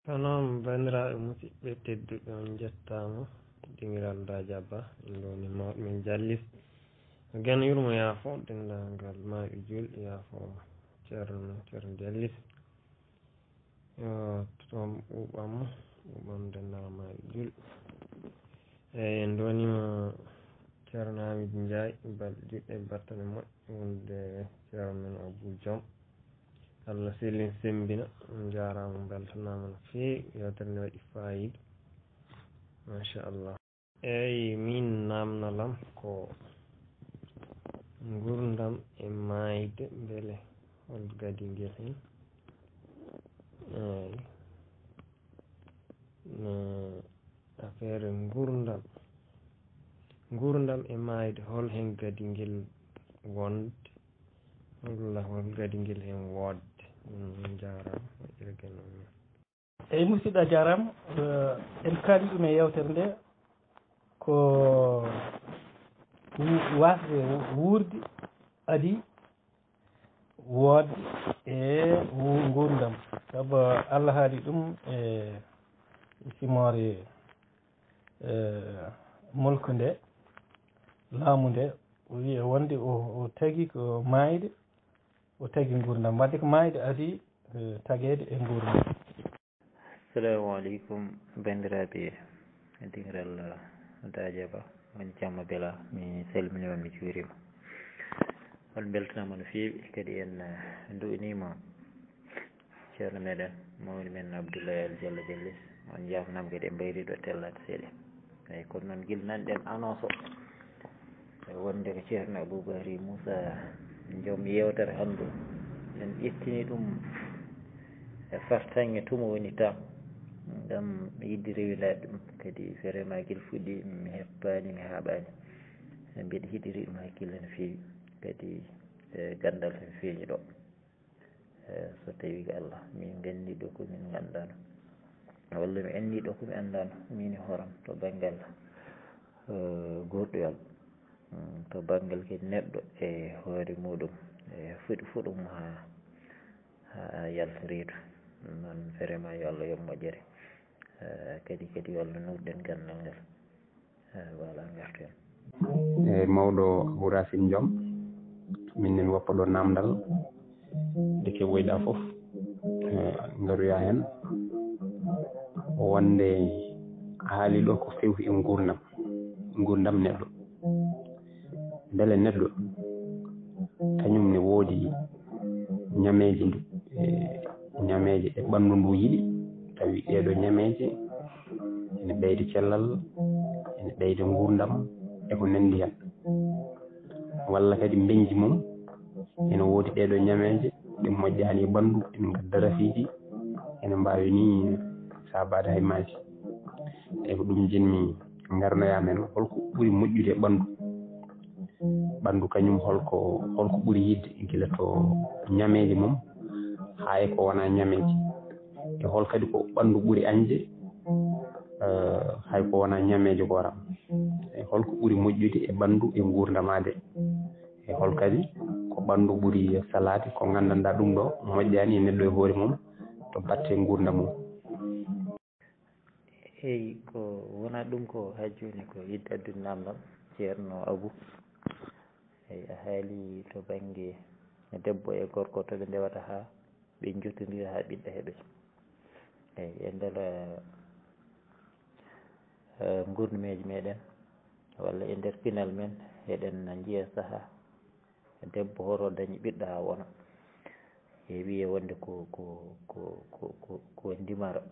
Kono bandiraɓe musidɓe tedduɓe on jettama dimiral Dadia Ba ɗum ɗo ni mawɓe min jallis gan yurmo yaafo dendagal maaɓe julɗi yaafo ceerno jallis yo toon ɓuuɓam dendagal maaɓe julɗi eyyi en donima ceerno Hamidou Ndiaye balɗe juɗɗe battane moƴƴe wonde ceerno men Abou Diom Allah sellin sembina jarama beltanama no feewi yewtere nde waɗi fayida machallah. Eyyi min namdalam ko gurdam e mayde beele hol gadi guel hen eyyi no affaire gurdam e mayde hol hen gadi guel wonde hol gadi guel hen wodde jarama moƴƴere on. eyyi musidɗo a jarama en kaali ɗum e yewtere nde ko wasde wurde adi wodde e gurdam saabu Allah haali ɗum e simore mulko nde laamu nde o wi wonde o tagui ko mayde o tagui gurdam wadde ko mayde adi taguede e gurdam. Assalamu aleykum bandiraɓe dingiral Dadia Ba on jamma beela mi salminima mi juurima on beltanama no feewi kadi en du'inima ceerno meɗen mawni men Abdoulaye Al Diallo Diallis on jafnama kadi en mbayriɗo tellade seeɗa eyyi kono noon guila nanɗen annonce o wonde ko ceerno Aboubacry Moussa joom yewtere hannde en ƴettini ɗum e fartaŋŋe tuma woni tam ngam mi yidde rewidade ɗum kadi vraiment guila fuɗɗi mi heppani mi haaɓani mbiɗa hiɗiri ɗum hakkille no feewi kadi e gandal tan feeñi ɗo so tawi ko Allah min gandi ɗo komin ganduɗano walla mi andi ɗo komi andano min e hooram to banggal goɗɗoyal to banggal kadi neɗɗo e hoore muɗum e fuɗi fuɗum ha yalta reedu noon vraiment yo Allah yoɓ moƴƴere kadi yo Allah nurɗen gandal ngal voilà gartu hen. eyyi mawɗo Abou Racine Diom min woppa ɗo namdal nde keɓoyɗa foof garoya hen wonde haali ɗo ko fewti e gurdam neɗɗo beele neɗɗo kañum ne woodi ñameje ñameje ɗe ɓandu ndu yiɗi tawi ɗeɗo ñameje ene ɓeyda cellal ene ɓeyda gurdam eko nandi hen walla kadi beñji mum ene woodi ɗeɗo ñameje ɗe moƴƴani e ɓandu ene gadda rafiji ene mbawi ni sabade hay maaji eyyi ko ɗum jinmi garnoya men holko ɓuuri moƴƴude e ɓandu kañum holko ɓuuri yidde guila to ñameje mum ha e ko wona ñameje e hol kadi ko ɓandu ɓuuri añde hay ko wona ñameje goram e holko ɓuuri moƴƴude e ɓandu e gurdamade e hol kadi ko ɓandu ɓuuri salade ko gandanɗa ɗum ɗo moƴƴani e neɗɗo e hoore mum to batte gurdam mum. eyyi ko wona ɗum ko ha joni ko yidde addude namdal ceerno Abou eyyi a haali to banggue debbo e gorko toɓe ndewata ha ɓe jottodira ha ɓiɗɗo heeɓe eyyi e nder gurnumeji meɗen walla e nder pinal men eɗen jiiya saaha debbo hoto dañi ɓiɗɗo ha wona e wiiye wonde ko ndimaro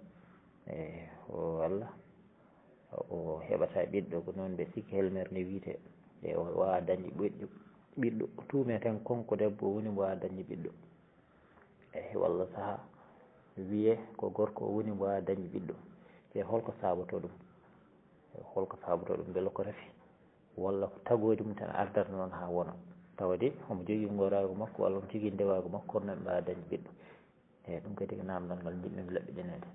e o walla o heɓata ɓiɗɗo ko noon ɓe sikki helmere nde wiite e o wawa dañde ɓiɗɗo tuume tan konko debbo woni mbo wawa dañde ɓiɗɗo eyyi walla saaha wiiye ko gorko o woni mbo wawa dañde ɓiɗɗo e holko sabato ɗum beele ko rafi walla ko tagode mum tan ardata noon ha wona tawde omo jogui gorago makko walla omo jogui ndewago makko kono noon ɓe mbawa dañde ɓiɗɗo eyyi ɗum kadi ko namdal ngal jinmi laɓɓiɗinede.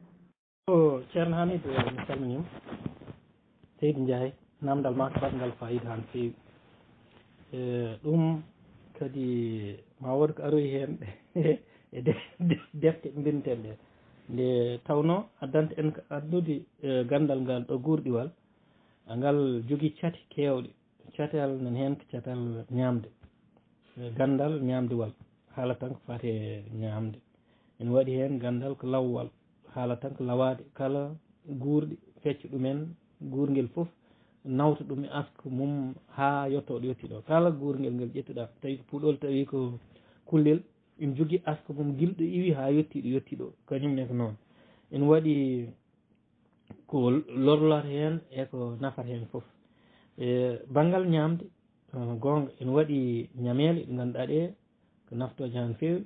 o ceerno Hamidou mi salminima Seydou Ndiaye namdal ma ko baɗngal fayida han feewi ɗum kadi ma wood ko aroyi hen e defte ɗe mbinten ɗe nde tawno addanta en addude gandal ngal ɗo gurɗiwal ngal jogui cati kewɗe catal nan hen ko catal ñamde gandal ñamdewal haala tan ko fate ñamde en waɗi hen gandal ko lawwal haala tan ko lawade kala guurɗi fecca ɗumen guurguel foof nawta ɗum e aska mum ha yettoɗo yettiɗo kala guurguel ngel ƴettuɗa tawi ko puɗol tawi ko kullel ina jogui aska mum guilɗo iwi ha yettiɗo yettiɗo kañumne ko noon en waɗi ko lorlata hen eko nafata hen foof e banggal ñamde gonga en waɗi ñamele ɗe ganduɗa ɗe ko naftoje han fewi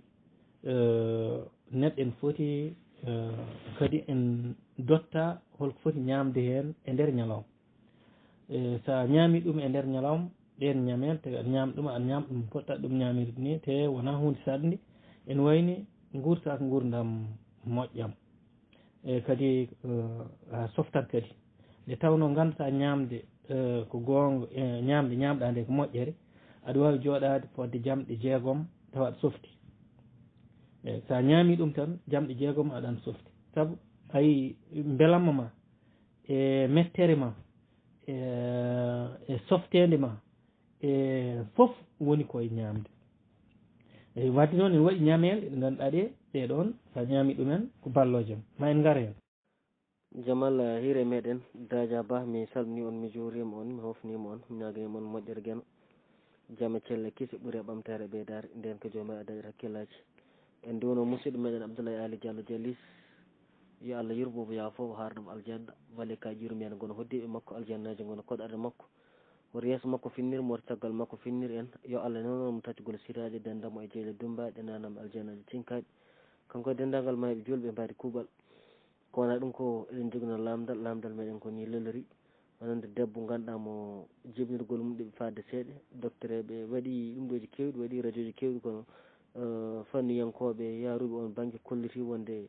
neɗɗo en foti kadi en dotta holko foti ñamde hen e nder ñalawma sa ñaami ɗum e nder ñalawma ɗen ñamel tawi aɗa ñama ɗum aɗa ñama ɗum poɗɗa ɗum ñamirde ni te wona hunde sadde en wayni gurta ko gurdam moƴƴam e kadi ha softat kadi nde tawno ganduɗa ñamde ko gonga ñamde ñamɗa nde ko moƴƴere aɗa wawi joɗade fodde jamɗe 6 tawa aɗa softi eyyi sa ñaami ɗum tan jamɗe 6 aɗan softi saabu ayi belamma ma e mettere ma e softede ma e foof woni koye ñamde eyi wadde noon en waɗi ñamele ɗe ganduɗa ɗeɗon sa ñaami ɗumen ko ballojam ma en gaar hen Jamal hiire meɗen Dadia Ba mi salmini on mi juurima on mi hofnima on mi ñaganima on moƴƴere gueno jaam e celle kiisi ɓuuri e ɓamtare ɓeydare nden ko jomum a dañat hakkillaji en duwno musidɗo meɗen Abdoulaye Ali Diallo Diallis yo Allah yurmomo yaafo harnamo aljanna walika jurmen gono hoddiɓe makko aljannaji gono koɗɗade makko woto yeeso makko finnir mo woto caggal makko finnir en yo Allah newnomo tattigol siraji dendamo e jeyle dumbaɗe dendanamo aljannaji tinkaɗe kanko dendagal mayɓe julɓe mbadi kuuɓal ko wona ɗum ko eɗen jogino lamdal meɗen ko ni lelori wonande debbo ganduɗa mo jibinirgol mum ɗeɓe fadde seeɗa docteur ɓe waɗi ɗum ɗoji kewɗi waɗi radio ji kewɗi kono fannuyankoɓe yaruɓe on banggue kolliti wonde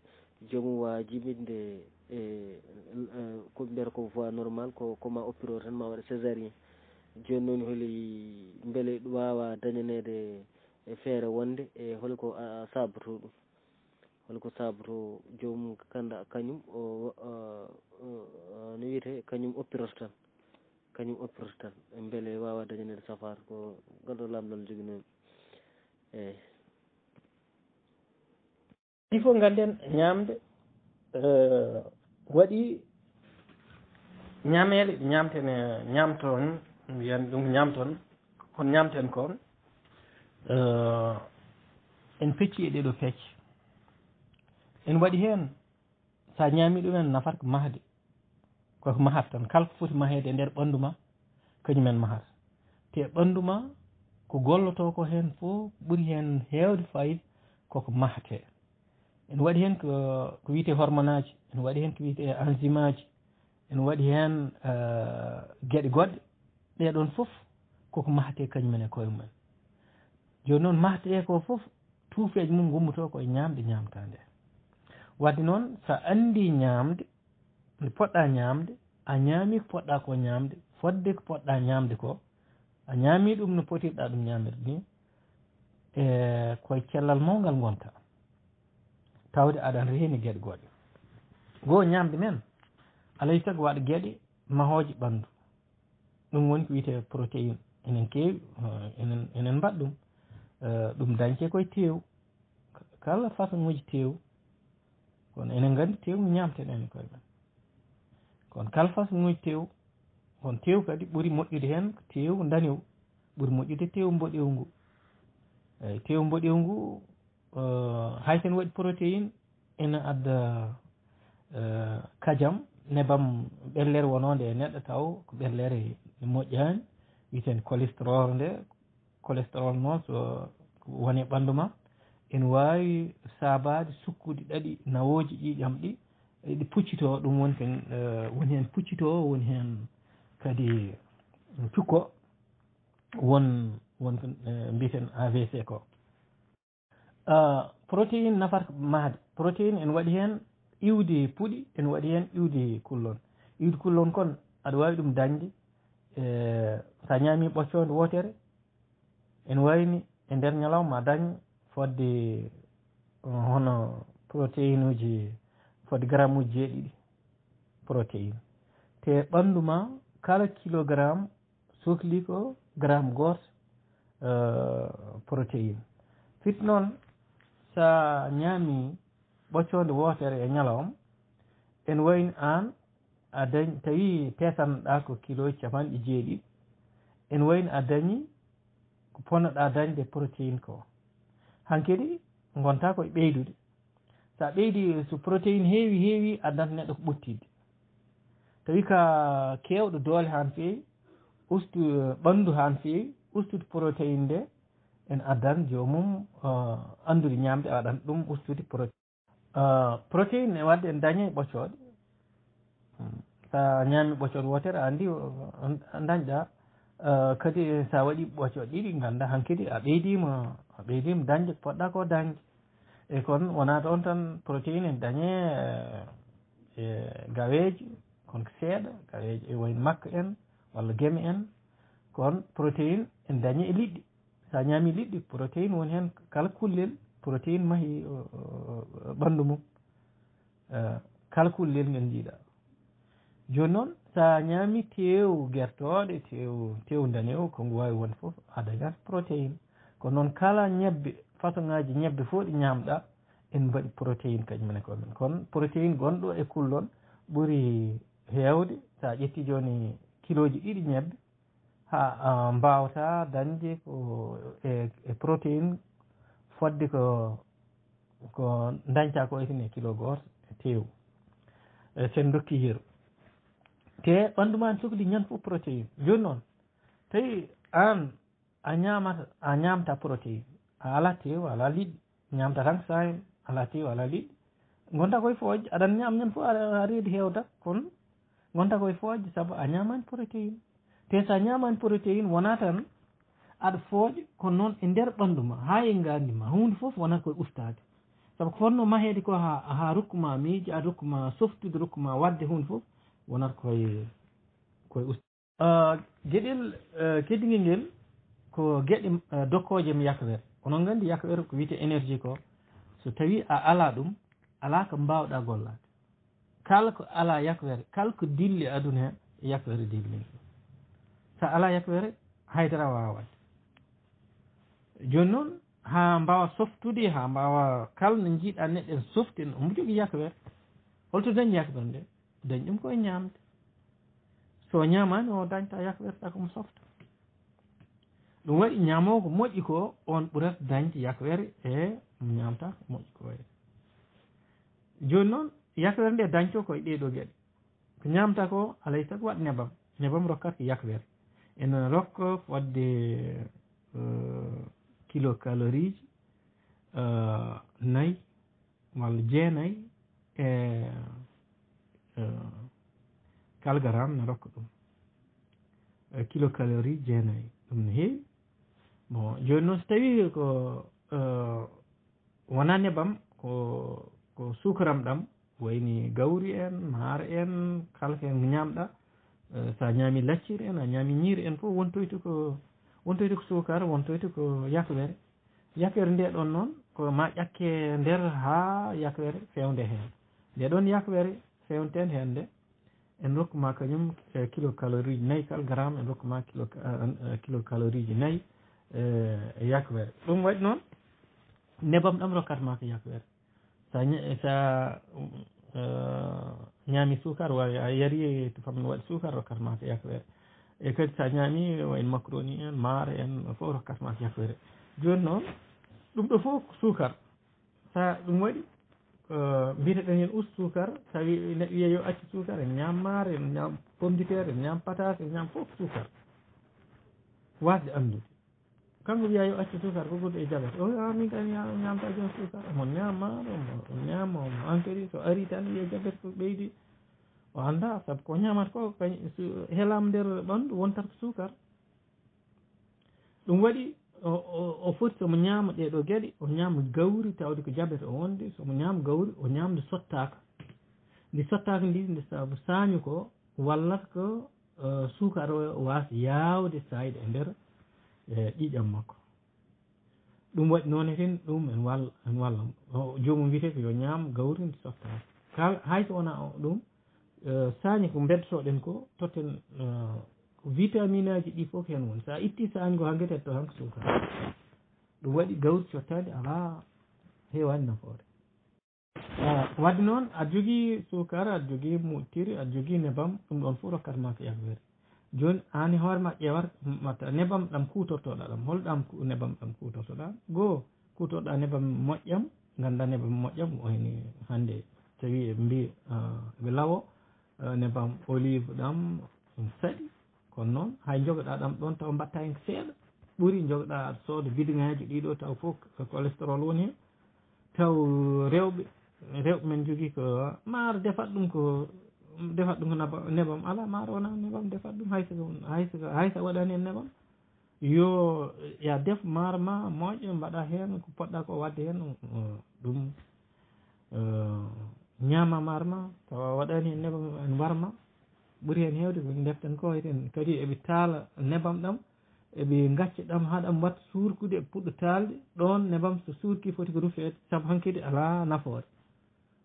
joomum wawa jibinde e ko mbiyata ko voie normal koma opéro tan ma waɗa césarien joni noon holi beele wawa dañanede e feere wonde e holko sabato ɗum holko sabato joomum kanda kañum no wiyete kañum opérata tan beele wawa dañanede safaro ko galɗo lamdal joguinomi eyyi il faut ganden ñamde waɗi ñamele ɗe ñamtene ñamton wiyan ɗum ñamton kono ñamten kon en pecci e ɗeɗo pecce en waɗi hen sa ñaami ɗumen nafata ko mahde koko mahata tan kala ko foti mahede e nder ɓandu ma kañumen mahata te ɓandu ma ko golloto ko hen fof ɓuuri hen hewde fayida koko mahate en waɗi hen ko wiyete hormone aji en waɗi hen ko wiyete enzyme aji en waɗi hen gueɗe goɗɗe ɗeɗon foof koko mahate kañumen e koye mumen joni noon mahate ko foof tuufeje mum gummoto koye ñamde ñamta nde wadde noon sa andi ñamde nde poɗɗa ñamde a ñaami ko poɗɗa ko ñamde fodde ko poɗɗa ñamde ko a ñaami ɗum no potirɗa ɗum ñamirde ni e koye cellal mawgal gonta tawde aɗa reeni gueɗe goɗɗe goo ñamde men alay saago waɗa gueɗe mahoje ɓandu ɗum woni ko wiyete protéine enen kewi enen mbaɗ ɗum ɗum dañte koye teew kala façon uji teew kono enen gandi teew no ñamten en koye men kono kala façon uji teew kono teew kadi ɓuuri moƴƴude hen ko teew danew ɓuuri moƴƴude teew mboɗew ngu eyyi teew mboɗew ngu hay sen waɗi protéine ene adda kajam nebam ɓellere wonode e neɗɗo taw ko ɓellere moƴƴani wiyeten cholestérol nde cholestérol noon so woni ɓandu ma ene wawi sabade sukkude ɗaɗi nawoji ƴiƴam ɗi ɗi puccito ɗum woni ken woni hen puccito woni hen kadi cukko won ko mbiten AVC ko protéine nafata ko mahde protéine en waɗi hen iwde puuɗi en waɗi hen iwde kullon kon aɗa wawi ɗum dañde sa ñaami ɓoccode wotere en wayni e nder ñalawma dañ fodde hono protéine uji fodde gramme uji 7 protéine te ɓanndu ma kala kilogramme sohli ko gramme goto protéine fit noon sa ñaami ɓoccode wotere e ñalawma en wayni an a dañ tawi pesanɗa ko kiloji 7 en wayni a dañi ko ponnoɗa dañde protéine ko hankkadi gonta koye ɓeydude sa ɓeydi so protéine heewi addanta neɗɗo ko ɓuttidde tawi ka kewɗo doole han feewi ustu ɓanndu han feewi ustude protéine nde en addan jomum andude ñamde a waɗanta ɗum ustude protéine e wadde en dañe ɓoccode sa ñaami ɓoccode wotere a andi dañɗa kadi sa waɗi ɓoccode 2 ganda hankkadi a ɓeydima dañde ko poɗɗa ko dañde e kono wona ɗon tan protéine en dañe e gaweje kono ko seeɗa gaweje e wayno makka en walla gueme en kono protéine en dañi e liɗɗi sa ñaami liɗɗi protéine woni hen kala kullel protéine maahi ɓanndu mum kala kullel ngel jiiɗa joni noon sa ñaami tew guertoɗe tew danewo kongo wawi wonde foof a dañat protéine kono noon kala ñebbe façon ngaji ñebbe fof ɗi ñamɗa en mbaɗi protéine kañumene komen kono protéine gonɗo e kullon ɓuuri hewde sa ƴetti joni kiloji 2 ñebbe ha mbawata dañde ko e protéine fodde ko dañta ko etine kilo goto e tew sen dokki hiiro te ɓanndu ma ne sohli ñande fof protéine joni noon tawi an a ñamta protéine a ala tew ala liɗɗi ñamta tan ko sahen ala tew ala liɗɗi gonta koye foojde aɗa ñaam ñande fof a reedi hewdat kono gonta koye foojde saabu a ñamani protéine te sa ñamani protéine wona tan aɗa fooƴa kono noon e nder ɓanndu ma ha e ngandi ma hunde foof wonata koye ustade saabu ko fonno mahede ko ha rokkuma miijo aɗa rokkuma softude rokkuma wadde hunde foof wonata koye ustade gueɗel keddigel ngel ko gueɗe dokkoje mi yakawere onon gandi yakawere ko wiyete énergie ko so tawi a ala ɗum ala ko mbawɗa gollade kala ko ala yakawere kala ko dille aduna hen yakawere dilli sa ala yakawere haydara wawa wadde joni noon ha mbawa softude ha mbawa kala no jiiɗa neɗɗo en softi en omo jogui yakawere holto dañi yakawere nde dañi ɗum koye ñamde so ñamani o dañta yakawere takomo softa ɗum waɗi ñamowo ko moƴƴi ko on ɓurata dañde yakawere e ñamta ko moƴƴi ko joni noon yakawere nde dañto koye ɗeɗo gueɗe ko ñamta ko alay saago waɗa nebam rokkata ko yakawere ene rokka fodde kilocalorie ji 4 walla 9 e kala garam ne rokka ɗum kilocalorie 9 ɗum ne heewi bon joni noon so tawi ko wona nebam ko sukaram ɗam wayni gawri en maaro en kala hen ñamɗa sa ñaami lacciri en a ñaami ñiiri en fof wontoyta ko sukara wontoyta ko yakawere nde ɗon noon ko ma ƴakke nder ha yakawere fewde hen nde ɗon yakawere fewnten hen nde en rokkuma kañum kilocalorie 4 kala gramme en rokkuma kilocalorie ji 4 e yakawere ɗum waɗi noon nebam ɗam rokkatma ko yakawere sa ñaami sukar wawi a yari to fammi waɗi sukar rokkatma ko yakawere e kadi sa ñaami wayno macroni en maaro en fof rokkatma ko yakawere joni noon ɗum ɗo fof ko sukar sa ɗum waɗi mbiteɗen hen ustu sukar tawi neɗɗo wiya yo accu sukar en ñaam maaro en ñaam pomme de terre en ñaam patate en ñaam fof sukar wasde andude kanko wiya yo accu sukar ko ɓurɗo e jabet o min kay ñamta jon sukar omo ñaam maaro omo ñaama omo enquéri so ari tan wiya jabet ko ɓeydi o anda saabu ko ñamata ko kañ heelama nder ɓanndu wontat ko sukar ɗum waɗi o foti somo ñaama ɗeɗo gueɗe o ñaama gawri tawde ko jabete o wonde somo ñaama gawri o ñamde sottaka ndi sottaka ndi nde saabu sañu ko wallata ko sukar o wasa yawde sayde e nder ƴiƴam makko ɗum waɗi noon hen ɗum en walla jomum wiyete ko yo ñaam gawri ndi sottaka hayso wona ɗum sañi ko beddotoɗen ko totten ko vitamine aji ɗi fof hen woni sa itti sañi ko hanke tetto hanko sukara ɗum waɗi gawri cottadi ala hewani nafoore wadde noon aɗa jogui sukara aɗa jogui moƴƴiri aɗa jogui nebam ɗum ɗon fof rokkatma ko yakwere joni an hoorema ƴewat matta nebam ɗam kutortoɗa ɗam holɗam nebam ɗam kutortoɗa goho kutorɗa nebam moƴƴam ganda nebam moƴƴam wayni hande tawi ɓe mbi ɓe lawo nebam olive ɗam saɗi kono noon hay jogoɗa ɗam ɗon taw mbatta hen ko seeɗa ɓuuri jogoɗa aɗa sooda bidon ŋaji ɗiɗo taw fof cholestérol woni hen taw rewɓe men jogui ko maaro defat ɗum ko nebam ala maaro wona nebam defat ɗum hayso waɗani hen nebam yo ya def maaro ma moƴƴo mbaɗa hen ko poɗɗa ko wadde hen ɗum ñaama maaro ma tawa waɗani hen nebam en warma ɓuuri hen hewde ko deften ko eten kadi eɓe taala nebam ɗam eɓe gacca ɗam haɗam watta surkude e puɗɗo taalde ɗon nebam so surki foti ko rufede saabu hankkadi ala nafoore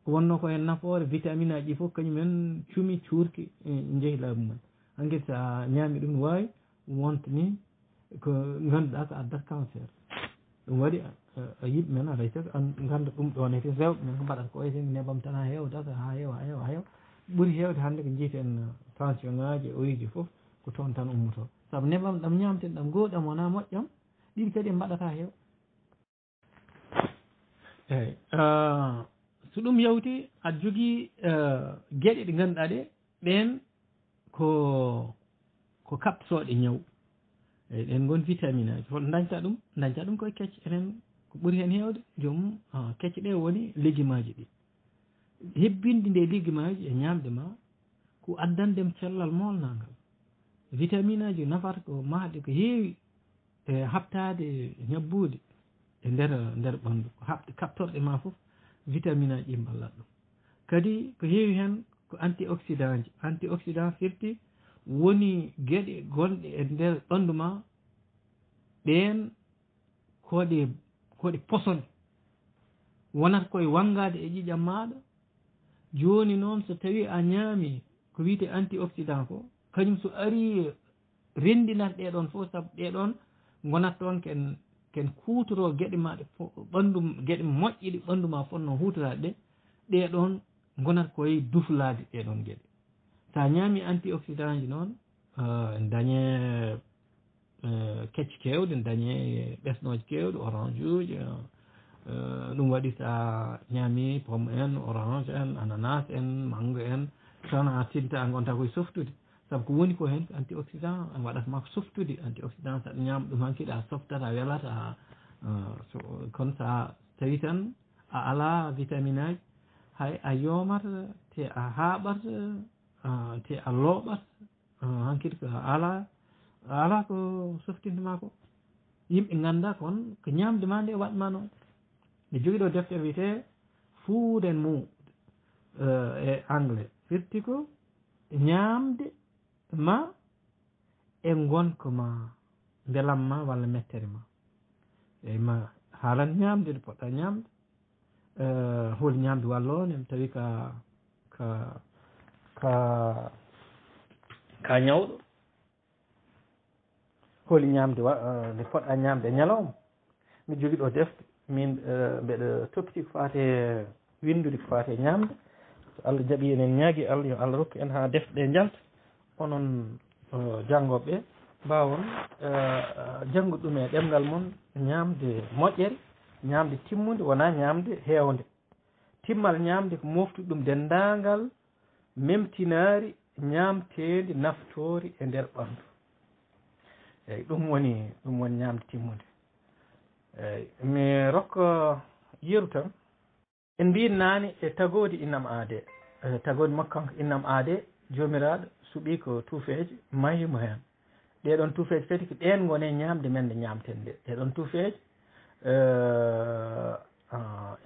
ko wonno ko hen nafoore vitamine aji ɗi foof kañumen cuumi cuurki jeehi laamu mumen hankkadi sa ñaami ɗum ne wawi wonta ni ko ganduɗa ko addata cancer ɗum waɗi yimɓe men alay saago ganda ɗum ɗon eten rewɓe men ko mbaɗata ko eten nebam tan ha hewdata ha heewa ɓuuri hewde hande ko jiiten tension ngaji oriji foof ko toon tan ummoto saabu nebam ɗam ñamten ɗam goɗam wona moƴƴam ɗiɗi kadi en mbaɗata heew eyyi so ɗum yawti aɗa jogui gueɗe ɗe ganduɗa ɗe ɓen ko kaptoɗe ñaw eyyi ɗen gon vitamine aji holto dañta ɗum koye kecce enen ko ɓuuri hen hewde joomum kecce ɗe woni légume aji ɗi hebbinde nde légume aji e ñamde ma ko addandem cellal molnagal vitamine aji nafata ko mahde ko heewi e habtade ñabbude e nder ɓandu habde kaptorɗe ma foof vitamine aji ɗi ballat ɗum kadi ko heewi hen ko antioxydant firti woni gueɗe gonɗe e nder ɓandu ma ɗen koɗe posone wonata koye wangade e ƴiƴam maɗa joni noon so tawi a ñaami ko wiyete antioxydant ko kañum so ari rendinat ɗeɗon fof saabu ɗeɗon gonat toon ken kutoro gueɗe maɗe ɓandu gueɗe moƴƴe ɗi ɓandu ma fonno hutorade ɗe ɗeɗon gonat koye duflade ɗeɗon gueɗe sa ñaami antioxydant ji noon dañe kecce kewɗe dañe ɓesnoje kewɗe orange uji ɗum waɗi sa ñaami pomme en orange en ananas en mangue en tan a silta gonta koye softude saabu ko woni ko hen ko antioxydant waɗatma ko softude antioxydant saɗa ñama ɗum hankkadi a softat a welata kono sa tawi tan a ala vitamine aji hay a yomata te a haɓat te a looɓat hankkadi ko ala ko softintama ko yimɓe ganda kon ko ñamde ma nde waɗma noon mi jogui ɗo deftere wiyete food and mood e anglais firti ko ñamde ma e gonka ma belam ma walla mettere ma eyyi ma haalan ñamde nde poɗɗa ñamde holi ñamde wallone tawi ka ñawɗo holi ñamde nde poɗɗa ñamde e ñalawma mi jogui ɗo defte min mbeɗa toppiti ko fate windude ko fate ñamde so Allah jaaɓi enen ñaagui Allah yo Allah rokku en ha defte ɗe jalta onon janggoɓe mbawon janggude ɗum e ɗemgal moon ñamde moƴƴere ñamde timmude wona ñamde heewde timmal ñamde ko moftude ɗum dendagal memtinari ñamtede naftori e nder ɓandu eyyi ɗum woni ñamde timmude eyyi mi rokka yeru tan en mbi nane e tagode innam aade tagode makko kanko innam aade jomiraɗo suuɓi ko tuufeje mayimo hen ɗeɗon tuufeje kadi ko ɗen gone ñamde men nde ñamten nde ɗeɗon tuufeje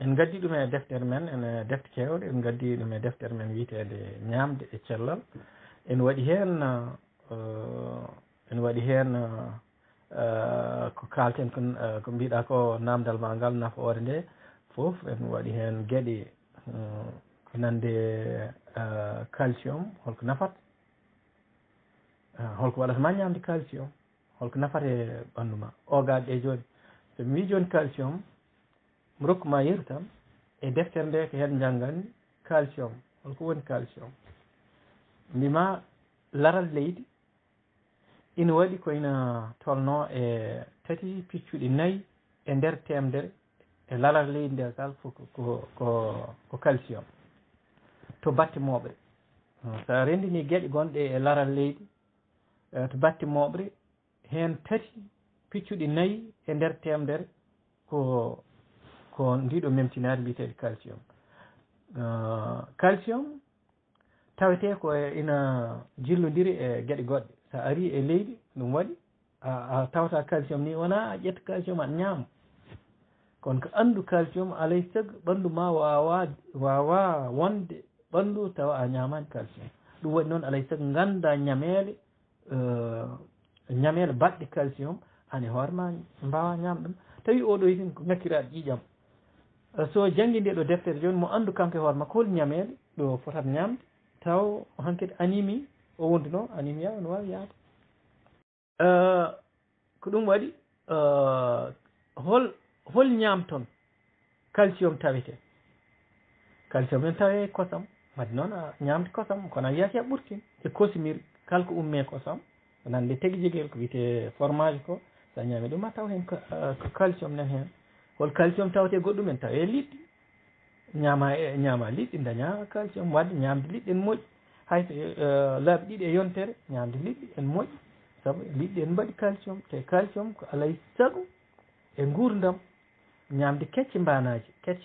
en gaddi ɗum e deftere men ene defte kewɗe en gaddi ɗum e deftere men witede ñamde e cellal en waɗi hen ko kalten ko mbiɗa ko namdal ma ngal nafoore nde foof en waɗi hen gueɗe ko nande calcium holko nafata holko waɗatama ñamde calcium holko nafata e ɓanndu ma ogaɗe ɗe joni so mi wi joni calcium mi rokkuma yeru tan e deftere nde ko hen janggani calcium holko woni calcium mbima laral leydi ina waɗi koyna tolno e 3.4 e nder temedere e laral leydi nde kala fof ko calcium to batte moɓre sa rendini gueɗe gonɗe e laral leydi to batte moɓre hen 3.4 e nder temedere ko ndiɗo memtinade mbiteɗe calcium calcium tawete ko ina jillodiri e gueɗe goɗɗe sa ari e leydi ɗum waɗi a tawata calcium ni wona a ƴetta calcium aɗa ñaama kono ko andu calcium alay saago ɓanndu ma wawa wonde ɓanndu tawa a ñamani calcium ɗum waɗi noon alay saago ganda ñamele baɗɗe calcium hane hoore ma mbawa ñamde ɗum tawi oɗo hin ko ngakkiraɗo ƴiƴam so janggui nde ɗo deftere joni mo andu kanko e hoore makko hol ñamele ɗo fotata ñamde taw hankkadi anémie o wonduno anémie no wawi yaade ko ɗum waɗi hol ñamton calcium tawete calcium en tawe kosam wadde noon a ñamde kosam kono a yiyaki a ɓurtin e kosimir kala ko umme kosam nande tigui jiguel ko wiyete fromage ko sa ñami ɗum a taw hen ko calcium nan hen hol calcium tawete goɗɗum en tawe liɗɗi ñama liɗɗi daña calcium wadde ñamde liɗɗi en moƴƴi hayso laabi ɗiɗi e yontere ñamde liɗɗi en moƴƴi saabu liɗɗi en mbaɗi calcium te calcium ko alay saago e gurdam ñamde kecce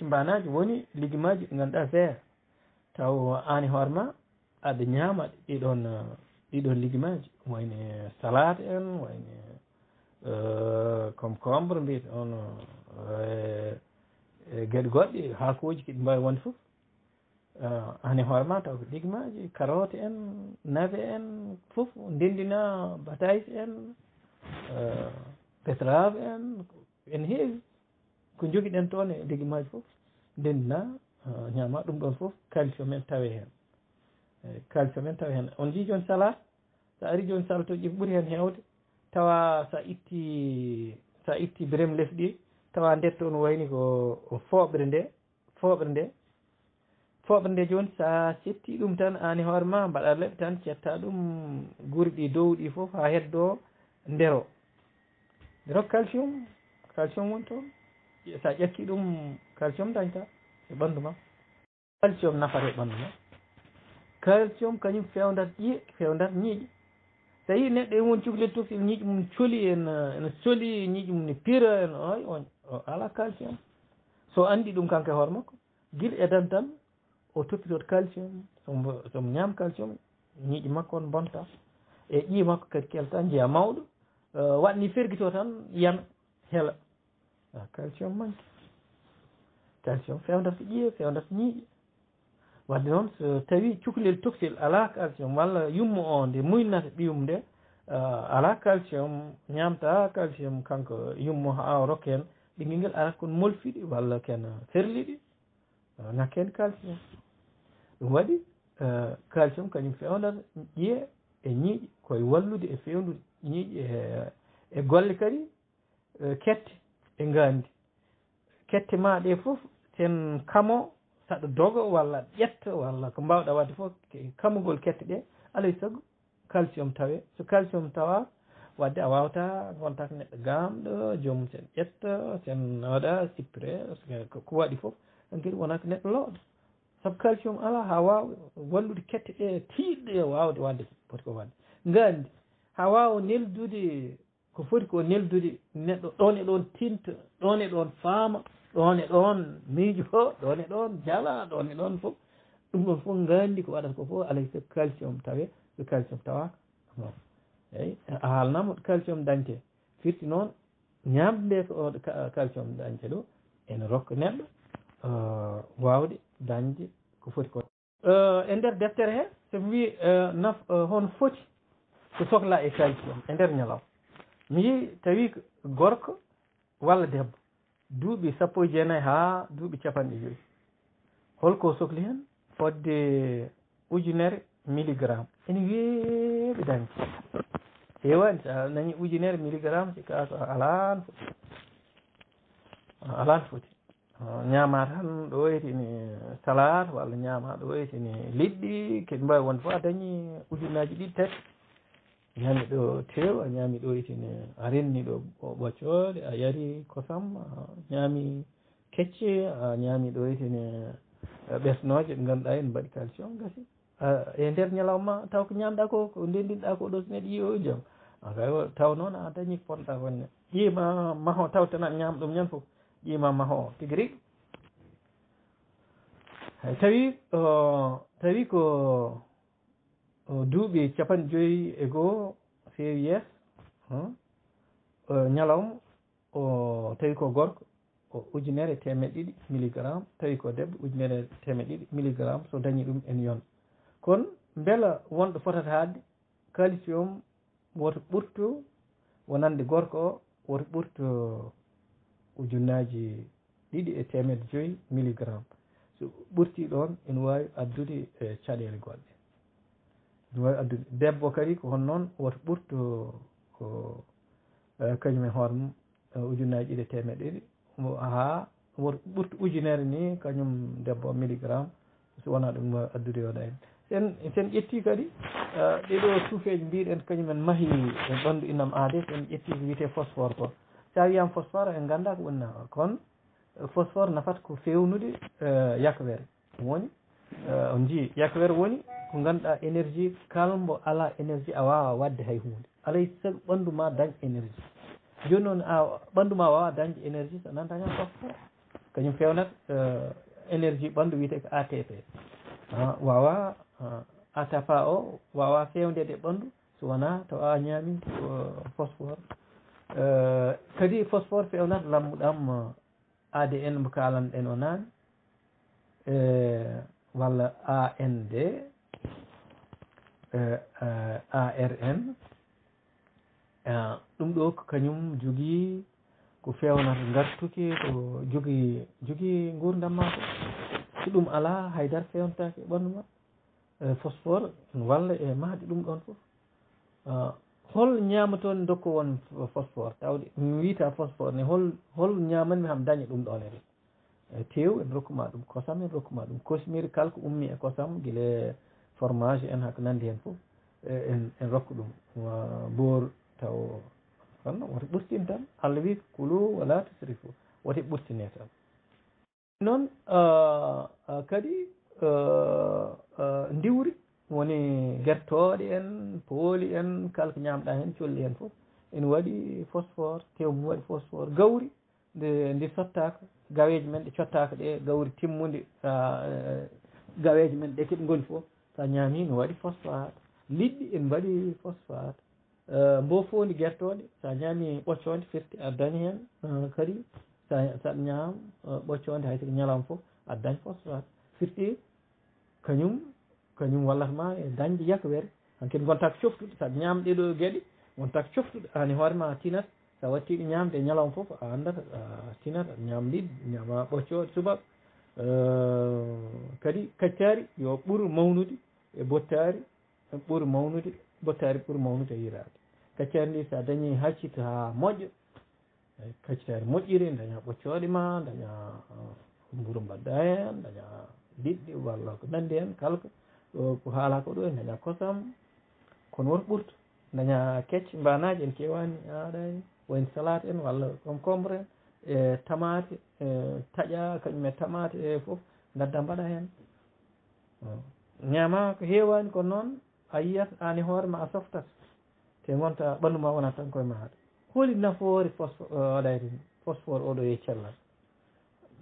mbanaji woni lijumaji ɗi ganduɗa vert taw an e hoore ma aɗa ñama ɗiɗon lijumaji wayne salade en wayne concombre mbiyete on e gueɗe goɗɗe haakoji kiɗi mbawi wonde foof an e hoore ma taw ko lijumaji carotte en navet en foof ndendina batays en beterave en heewi ko joguiɗen toon e lijumaji foof ndendina ñama ɗum ɗon foof calcium en tawe hen calcium en tawe hen on jii joni salade sa ari joni salade toji ɓuuri hen hewde tawa sa itti birem less ɗi tawa nder toon wayni ko fooɓre nde joni sa setti ɗum tan an e hoore ma mbaɗa leɓe tan cetta ɗum guuri ɗi dow ɗi foof ha heddo ndero calcium woni toon sa ƴakki ɗum calcium dañta e ɓanndu ma calcium nafata e ɓanndu ma calcium kañum fewndat ƴiye fewndat ñiiƴe so yi neɗɗo e won cukalel toksil ñiiƴe mum cooli ene sooli ñiiƴe mum ne pira en o ala calcium so andi ɗum kanko e hoore makko guila edan tan o toppitoto calcium somo ñaama calcium ñiiƴe makko on bonta e ƴiye makko kadi kelta jeeya mawɗo waɗni ferguito tan yana heela calcium manque calcium fewndat ko ƴiye fewndat ko ñiiƴe wadde noon so tawi cukalel toksil ala calcium walla yummu o nde muynata ɓiyum nde ala calcium ñamta calcium kanko yummu ha o rokka hen ɓinguel nguel arata kono molfiɗi walla ken ferliɗi ngakka hen calcium ɗum waɗi calcium kañum fewnata ƴiye e ñiiƴe koye wallude e fewnude ñiiƴe e golle kadi kette e gandi kette ma ɗe foof ten kamo saɗa doga walla ƴetta walla ko mbawɗa wadde foof kamugol kette ɗe alay saago calcium tawe so calcium tawa wadde a wawata gonta ko neɗɗo gamɗo joomum sen ƴetta sen waɗa sippiré ko waɗi foof ɗon kadi wona ko neɗɗo looɗo saabu calcium ala ha wawa wallude kette ɗe tiiɗɗe wawde wadde foti ko wadde gandi ha wawa neldude ko foti ko neldude neɗɗo ɗon e ɗon tinta ɗon e ɗon faama ɗon e ɗon miijo ɗon e ɗon jala ɗon e ɗon fof ɗum ɗon fof gandi ko waɗata ko fof alay sago calcium tawe so calcium tawaka non eyyi a haalnama ɗo calcium dañte firti noon ñamde nde ko calcium dañte ɗo ene rokka neɗɗo wawde dañde ko foti ko e nder deftere he somi wi hono foti ko sohla e calcium e nder ñalawma mi yi tawi gorko walla debbo duuɓi 19 ha duuɓi 50 holko sohli hen fodde ujunere milligramme ene weeɓi dañde hewani sa nani ujunere milligramme si ka so alan foti ñama tan ɗo waytini salade walla ñama ɗo waytini liɗɗi kadi mbawi wonde fof a dañi ujunaji ɗiɗi tati ñami ɗo tew a ñami ɗo waytini a renni ɗo ɓoccode a yari kosam a ñami kecce a ñami ɗo waytini ɓesnoje ɗe ganduɗa en mbaɗi calcium gasi e nder ñalawma taw ko ñamɗa ko ko ndendinɗa ko ɗo so neɗɗo yiyo jaam kay taw noon a dañi ko ponɗa wonne ƴiima maho taw tan aɗa ñama ɗum ñan foof ƴiima maho tigui rigui tawi ko duuɓi 50 feewi yeeso ñalawma tawi ko gorko ujunere 100 milligramme tawi ko debbo ujunere 100 milligramme so dañi ɗum en yon kono beela wonɗo fotata hadde calcium woto ɓurto wonande gorko o woto ɓurto ujunnaji 2,5 milligramme so ɓurti ɗon ene wawi addude caɗele goɗɗe ene wawi addude debbo kadi ko hon noon woto ɓurto ko kañumen hoore mum ujunnaji 2,5 ha woto ɓurto ujunere ni kañum debbo milligramme so wona ɗum wawi addude yoɗa en sen ƴetti kadi ɗeɗo suufeji mbiɗen kañumen maahi e ɓandu innam aade sen ƴetti ko wiyete phosphore ko sa wiyama phosphore en ganda ko woni nafa kono phosphore nafata ko fewnude yakawere woni on jii yakawere woni ko ganduɗa énergie kala mbo ala énergie a wawa wadde hay hunde alay saago ɓandu ma dañ énergie joni noon a ɓandu ma wawa dañde énergie so nanta ñam phosphore kañum fewnata énergie ɓandu wiyete ko ATP wawa ATP o wawa fewndede e ɓandu so wona taw a ñami phosphore kadi phosphore fewnata lammuɗam ADN mo kalan ɗen o nane walla AND ARN ɗum ɗo ko kañum jogui ko fewnata gartuki ko jogui gurdam ma ko so ɗum ala haydara fewnatake e ɓandu ma phosphore walla e mahde ɗum ɗon foof hol ñamatoon dokko won phosphore tawde mi wiita phosphore ne hol ñamanmi ham daña ɗum ɗon e tew en rokkuma ɗum kosam en rokkuma ɗum kosmiri kala ko ummi e kosam guila fromage en hako nandi hen foof en rokka ɗum boor taw kono woto ɓurtin tan Allah wi kulu wala tusrifu woto ɓurtine tan noon kadi ndiwri woni guertoɗe en pooli en kala ko ñamɗa hen colli hen foof ene waɗi phosphore tew mum waɗi phosphore gawri ndi sottaka gaweje men ɗe cottaka ɗe gawri timmude gaweje men ɗe keɗe goni foof sa ñami ne waɗi phosphate liɗɗi ene mbaɗi phosphate mbofodi guertoɗe sa ñami ɓoccode firti aɗa dañi hen kadi saɗa ñama ɓoccode hayso ñalawma foof aɗa dañ phosphate firti kañum wallatma e dañde yakawere hankkadi gonta ko coftuɗo saɗa ñama ɗeɗo gueɗe gonta ko coftuɗo an e hoorema tinat sa wattiɗe ñamde e ñalawma foof a andata tinat aɗa ñama liɗɗi ñama ɓoccode subaka kadi kaccari yo ɓuur mawnude e bottari ɓuuri mawnude bottari ɓuuri mawnude e yirade kaccari ndi sa dañi haccita ha moƴƴo kaccitari moƴƴiri daña ɓoccode ma daña mburu mbadda hen daña liɗɗi walla ko nandi hen kala ko haala ko ɗo en daña kosam kono woto ɓurto daña kecce mbanaji en kewani aɗa wayno salade en walla concombre e tamate taƴa kañum e tamate e foof gadda mbaɗa hen ñama ko hewani kono noon a yiyat an e hoorema a softat te gonta ɓanduma wona tan koye maɗa holi nafoore phosphore oɗo e cellal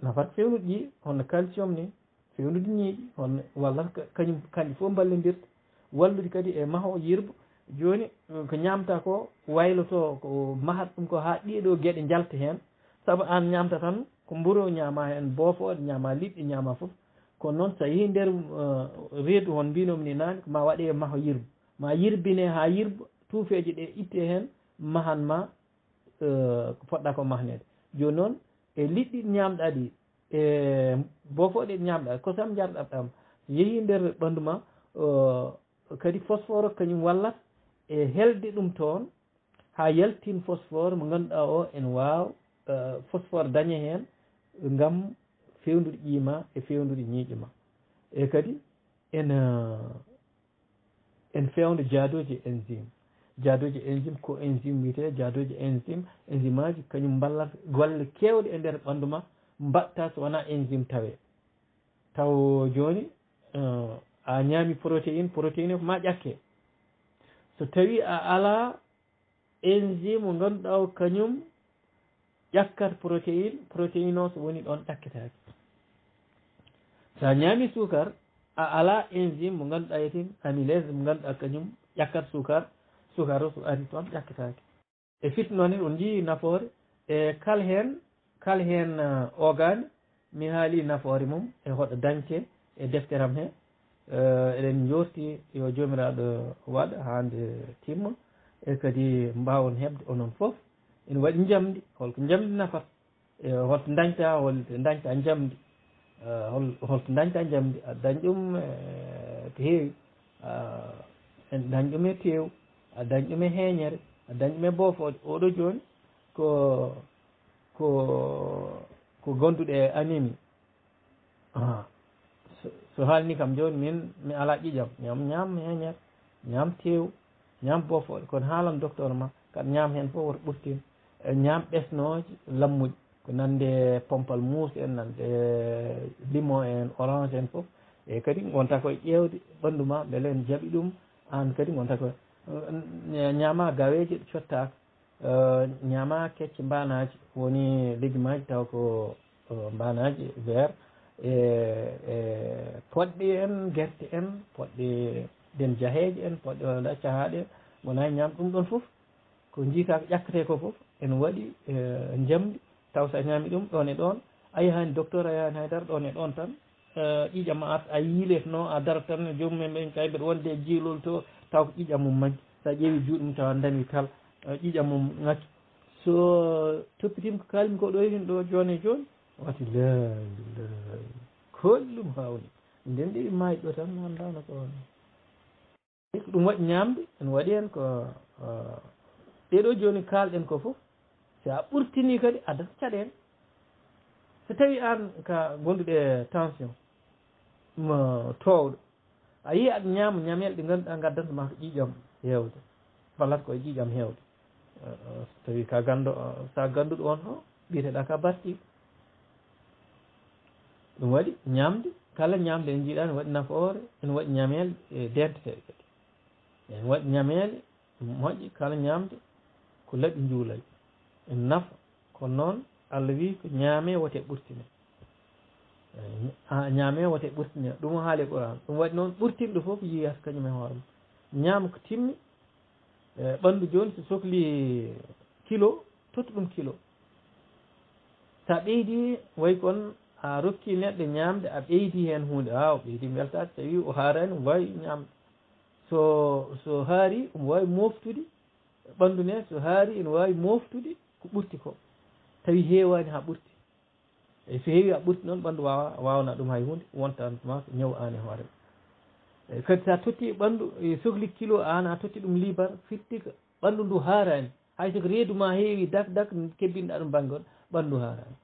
nafata fewnude ƴii honno calcium ni fewnude ñiiƴi honno wallata kañum kanƴe fof ballodirta wallude kadi e maho yirbo joni ko ñamta ko wayloto ko mahat ɗum ko ha ɗiɗo gueɗe jalta hen saabu an ñamta tan ko mburu ñama hen boofode ñama liɗɗi ñama foof kono noon sa yeehi nder reedu hon mbinomi ni nane ma waɗe maaho yirbo ma yirbine ha yirbo tuufeje ɗe itte hen mahanma ko poɗɗa ko mahnede joni noon e liɗɗi ñamɗa ɗi e boofode ɗe ñamɗa kosam jarɗaɗam yeehi nder ɓandu ma kadi phosphore kañum wallat e helde ɗum toon ha yaltin phosphore mo ganduɗa o en waw phosphore daña hen ngam fewnude ƴiima e fewnude ñiiƴe ma e kadi en fewna jaadoji enzyme ko enzyme wiyete jaadoji enzyme aji kañum ballat golle kewɗe e nder ɓandu ma mbatta so wona enzyme taw joni a ñaami protéine ko ma ƴakke so tawi a ala enzyme mo ganduɗa o kañum ƴakkat protéine o so woni ɗon ƴakketake sa ñaami sukar a ala enzyme mo ganduɗa yetin amylase mo ganduɗa kañum ƴakkat sukar o so ari toon ƴakketake e fit noon on jii nafoore e kala hen ogani mi haali nafoore mum e hoɗo dañte e defteram he eɗen jorti yo jomiraɗo waɗa hande timma e kadi mbawon hebde onon foof ene waɗi jamdi holko jamdi nafata e holto dañta holto dañta jamdi holto dañta jamdi a dañ ɗum ko heewi en dañ ɗum e tew a dañ ɗum e heeñere a dañ ɗum e boofode oɗo joni ko gonduɗe e anémie so haalni kam joni min mi ala ƴiƴam ñam heeñere ñam tew ñam boofode kono haalan docteur ma kaɗa ñam hen fof woto ɓurtin ñam ɓesnoje lammuɗi ko nande pompal mousse en nande limon en orange en foof e kadi gonta koye ƴewde ɓandu ma beele en jaaɓi ɗum an kadi gonta ko ñama gaweje ɗe cottaka ñama kecce mbanaji woni légume aji taw ko mbanaji vert e poɗɗe en guerte en poɗɗe den jaheje en poɗɗe walla cahaɗe wona ñam ɗum ɗon foof ko jiita ko ƴakkate ko foof ene waɗi jamdi taw sa ñami ɗum ɗon e ɗon a yahani docteur a yahani haydara ɗon e ɗon tan ƴiƴam ma a yiiletno a darat tan jomumen ɓen kay mbeɗa wonde e jiilol to taw ko ƴiƴam mum majji sa ƴeewi juuɗe mum tawa dañi kala ƴiƴam mum ngacci so toppitima ko kalmi ko ɗo hen ɗo joni e joni wati la kollum hawni nden ɗi maayi ɗo tan andano ko ɗum waɗi ñamde ene waɗi hen ko ɗeɗo joni kalɗen ko foof sa ɓurtini kadi adata caɗele so tawi an ka gonduɗe tension mo towɗo a yi aɗa ñaama ñamel ɗe ganduɗa gaddanta ma ko ƴiƴam hewde wallata koye ƴiƴam hewde so tawi ka sa ganduɗo on ho ɓiyeteɗa ka battiɗo ɗum waɗi ñamde kala ñamde en jiiɗa ne waɗi nafoore ene waɗi ñamele e denteteɗe kadi ene waɗi ñamele moƴƴi kala ñamde ko laaɓi juulay en nafa kono noon Allah wi ko ñaame wote ɓurtine ñaame wote ɓurtine ɗum haali Qur'an ɗum waɗi noon ɓurtinɗo foof yiyata kañum e hoore mum ñaama ko timmi ɓandu joni so sohli kilo totta ɗum kilo sa ɓeydi way kon a rokki neɗɗo ñamde a ɓeydi hen hunde o ɓeydi weltade tawi o haarani omo wawi ñamde so haari omo wawi moftude ɓandu ne so haari ene wawi moftude ko ɓurti ko tawi heewani ha ɓurti e so heewi ha ɓurti noon ɓandu wawna ɗum hay hunde wontantuma ko ñaw an e hoore ma kadi sa totti ɓandu sohli kilo an a totti ɗum libar fitti ko ɓandu ndu haarani hayso ko reedu ma heewi dak kebbinɗa ɗum banggal ɓandu haarani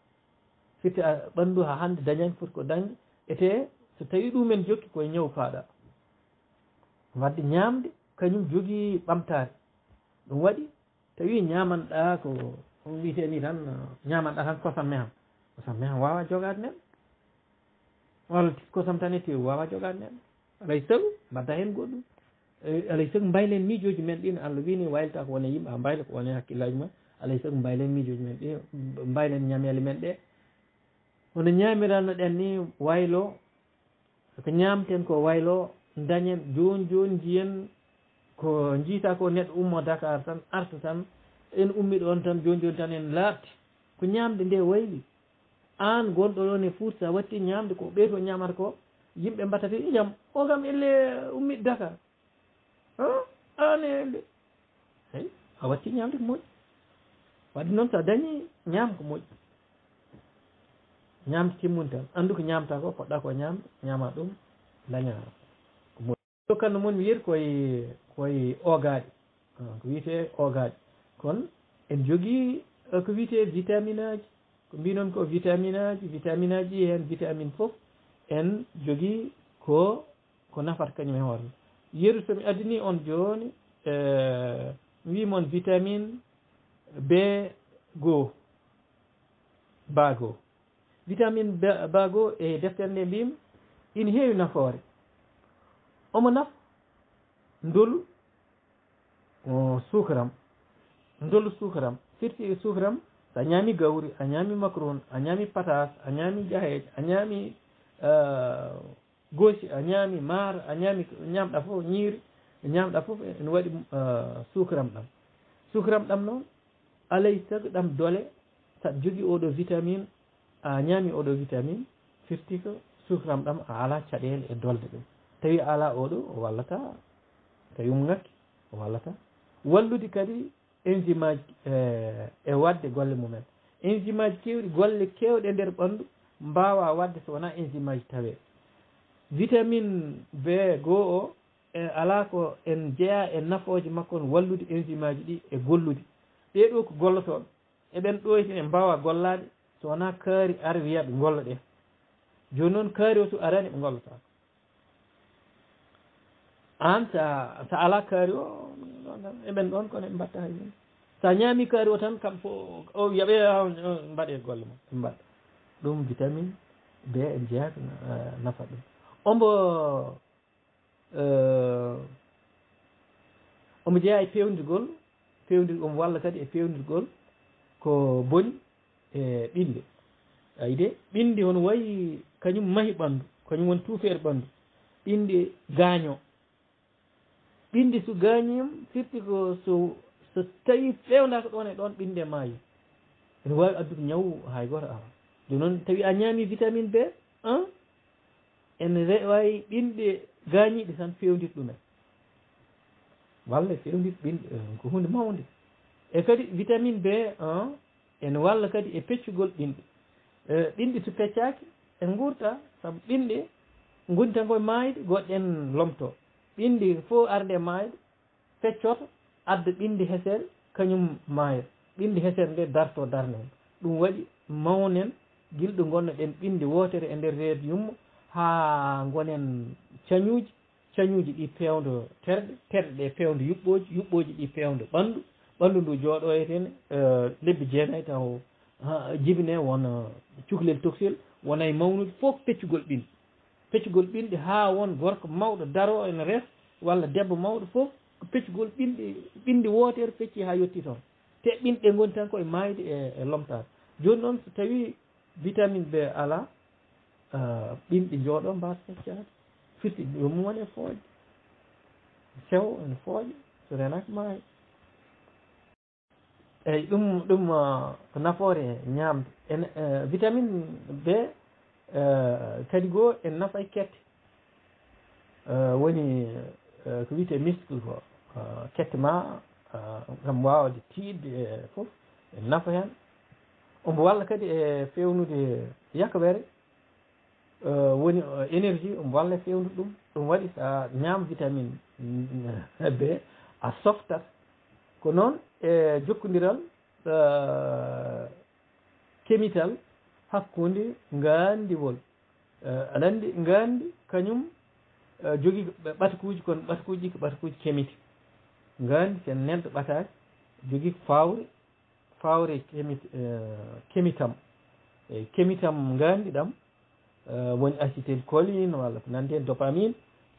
fitti ɓandu ha hande dañani foti ko dañde ete so tawi ɗumen jokki koye ñaw paaɗa wadde ñamde kañum jogui ɓamtare ɗum waɗi tawi ñamanɗa ko wiyete ni tan ñamanɗa tan kosam mehan wawa jogade neɗɗo walla kosam tan e tew wawa jogade neɗɗo alay saago mbadda hen goɗɗum alay saago mbaylen miijoji men ɗin Allah wini waylita ko wone yimɓe ha mbayla ko wone hakkillaji ma alay saago mbaylen miijoji men ɗi mbaylen ñamele men ɗe hono ñamirano ɗen ni waylo ko ñamten ko waylo dañen joni jiyen ko jiita ko neɗɗo ummo Dakar tan arta tan en ummi ɗon tan joni tan en laaɓti ko ñamde nde wayli an gonɗo ɗon e Fouta sa watti ñamde ko ɓeyto ñamata ko yimɓe mbattata ijam o kam elle ummiɗo Dakar an elle hey a watti ñamde ko moƴƴi wadde noon sa dañi ñaam ko moƴƴi ñamde timmude tan andu ko ñamta ko poɗɗa ko ñamde ñama ɗum daña ko kanno mon mi yiyata koye ogaɗe ko wiyete ogaɗe kono en jogui ko wiyete vitamine aji ko mbinon ko vitamine aji ɗi hen vitamine foof en jogui ko nafata kañum e hoore yeru somi addini on joni mi wimon vitamine B2 bago vitamine bago e deftere nde mbimi ina heewi nafoore omo naf ndolu sukaram ndolu sukaram firti e sukaram sa ñaami gawri a ñaami macron a ñaami patas a ñaami jaheej a ñaami goosi a ñaami maaro a ñaami ñamɗa fof ñiiri ñamɗa fof ene waɗi sukaram ɗam noon alay sago ɗam dole saɗa jogii oɗo vitamine a ñaami oɗo vitamine firti ko sukaram ɗam a ala caɗele e dolde ɗum tawi ala oɗo o wallata tawi mo ngakki o wallata wallude kadi enzyme aji e wadde golle mumen enzyme aji kewɗi golle kewɗe e nder ɓanndu mbawa wadde so wona enzyme aji tawe vitamine B2 o ala ko en jeeya e nafooje makko on wallude enzyme aji ɗi e gollude ɓeɗo ko gollotoɓe eɓen ɗoyti e mbawa gollade so wona kaari ara wiya ɓe golla ɗe joni noon kaari o so arani ɓe gollata an sa ala kaari o eɓen ɗon kono ɓe mbatta hay sa ñaami kaari o tan kam fo o yaɓe mbaɗe golle mum ɓe mbaɗa ɗum vitamine B en jeeyaka nafa ɗum omo jeeya e pewdigol omo walla kadi e pewdirgol ko boni e ɓinde ayide ɓinde hono wayi kañum mahi ɓanndu kañum woni tuufeere ɓanndu ɓinde gaaño ɓinde so gaañima firti ko so tawi fewnaka ɗon e ɗon ɓinde maayi ene wawi addude ñaw hay goto awa joni noon tawi a ñaami vitamine B1 ene wawi ɓinde gaañiɗe tan fewndita ɗumen walla fewndita ɓinde ko hunde mawde e kadi vitamine B1 ene walla kadi e peccugol ɓinɗe ɓinɗe so peccaki e gurta saabu ɓinɗe goni tan koye maayde goɗɗe en lomto ɓinde fof arde maayde feccoto adda ɓinde heseere kañum maaya ɓinde heseere nde darto darne hen ɗum waɗi mawnen gilɗo gonnoɗen ɓinde wootere e nder reedu yummo ha gonen cañuji ɗi pewdo terɗe ɗe pewdo yuɓɓoji ɗi pewdo ɓanndu ndu jooɗo e ten lebbi jeenayyi taw jibine wona cukalel toxel wona e mawnude fof peccugol ɓinɗe ha won gorko mawɗo daro ene res walla debbo mawɗo fof ko peccugol ɓinde wootere pecci ha yetti toon te ɓinɗe goni tan koye maayde e lomtade joni noon so tawi vitamine B ala ɓinɗe jooɗo mbasa feccade firti ɗum woni e fooƴe sew ene fooƴa so renaki maayi eyyi ɗum ko nafoore ñamde en vitamine B kadi goo en nafa e kette woni ko wiyete muscle ko kette ma gam wawde tiidde e foof en nafa hen omo walla kadi e fewnude yakawere woni énergie omo walla e fewnude ɗum waɗi sa ñaam vitamine B a softat ko noon e jokkodiral kémital hakkude gandiwol aɗa andi gandi kañum jogui ɓatakuji kono ɓatakuji ko ɓatakuji kémique gandi sen neɗɗo ɓataki jogui fawre kémitam e kémitam gandi ɗam woni acétyl choline walla ko nandi hen dopamine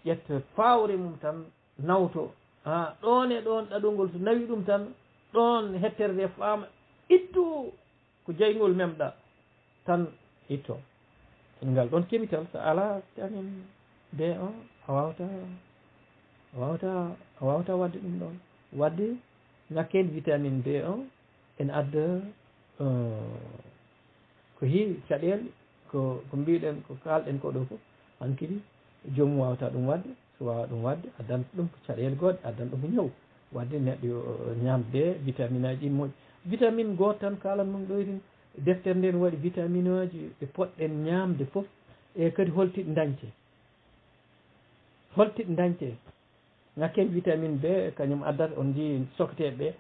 ƴetta fawre mum tan nawto ɗon e ɗon ɗaɗolngol so nawi ɗum tan ɗon hettere nde faama ittu ko jaygol memɗa tan itto ngal ɗon kémital so ala vitamine B1 a wawata wadde ɗum ɗon wadde ngakkede vitamine B1 ene adda ko heewi caɗele ko mbiɗen ko kalɗen ko ɗo fof hankkadi joomum wawata ɗum wadde so wawa ɗum wadde addanta ɗum ko caɗele goɗɗe addanta ɗum ko ñaw wadde neɗɗo yo ñamde vitamine aji ɗi moƴƴi vitamine goto tan kalanmum ɗo tin deftere nde ne waɗi vitamine aji ɗe poɗɗen ñamde foof e kadi holtiɗe dañte holtiɗe dañte ngakken vitamine B kañum addata on jii sokteɓe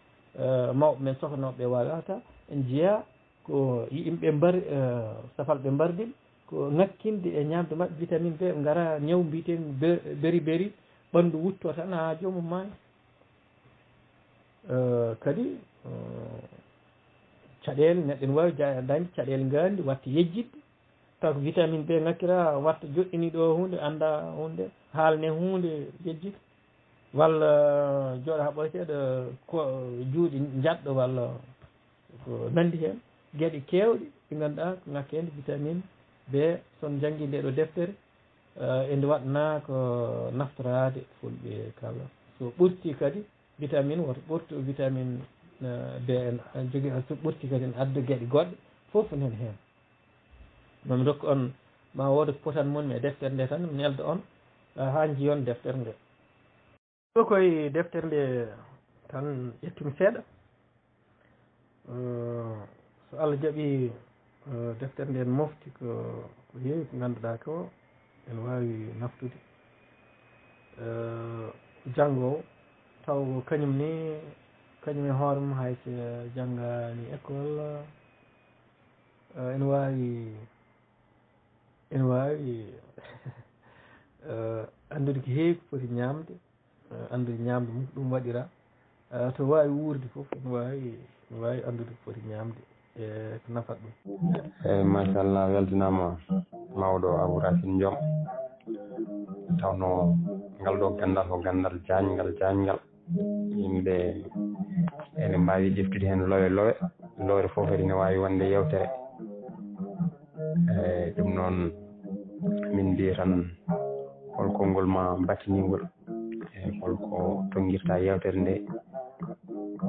mawɓe men sokanoɓe wawata en jiiya ko yimɓe mbar safalɓe mbardiɓe ko ngakkinde e ñamde mabɓe vitamine B gara ñaw mbiten beri ɓandu wutto tan ha jomum maayi kadi caɗele neɗɗo ne wawi dañde caɗele gandi watta yejjidde taw ko vitamine B ngakkira watta joɗɗiniɗo hunde anda hunde haalne hunde yejjide walla jooɗo ha ɓoyteɗo ko juuɗe jaɗɗo walla ko nandi hen gueɗe kewɗe ɗe ganduɗa ko ngakkede vitamine B son janggui nde ɗo deftere ende waɗana ko naftorade fulɓe kala so ɓurti kadi vitamine woto ɓurtu vitamine B en jogui so ɓurti kadi ne adda gueɗe goɗɗe foof nen hen mami dokka on ma wooda ko potanmon e deftere nde tan mi nelda on ha jiyon deftere nde ɗo koye deftere nde tan ƴettumi seeɗa so Allah jaaɓi deftere nde mofti ko heewi ko ganduɗa ko ene wawi naftude janggowo taw kañum ni kañum e hoore mum hayso janggani école ene wawi andude ko heewi ko foti ñamde andude ñamde mum ɗum waɗira to wawi wuurde foof ene wawi andude ko foti ñamde e ko nafata ɗum eyyi machallah weltanama mawɗo Abou Racine Diom tawno ngal ɗo gandal ko gandal jañgal yimɓe ene mbawi ƴeftude hen lowe lowre foof kadi ne wawi wonde yewtere eyyi ɗum noon min mbiya tan hol konngol ma battinigol e holko tonguirta yewtere nde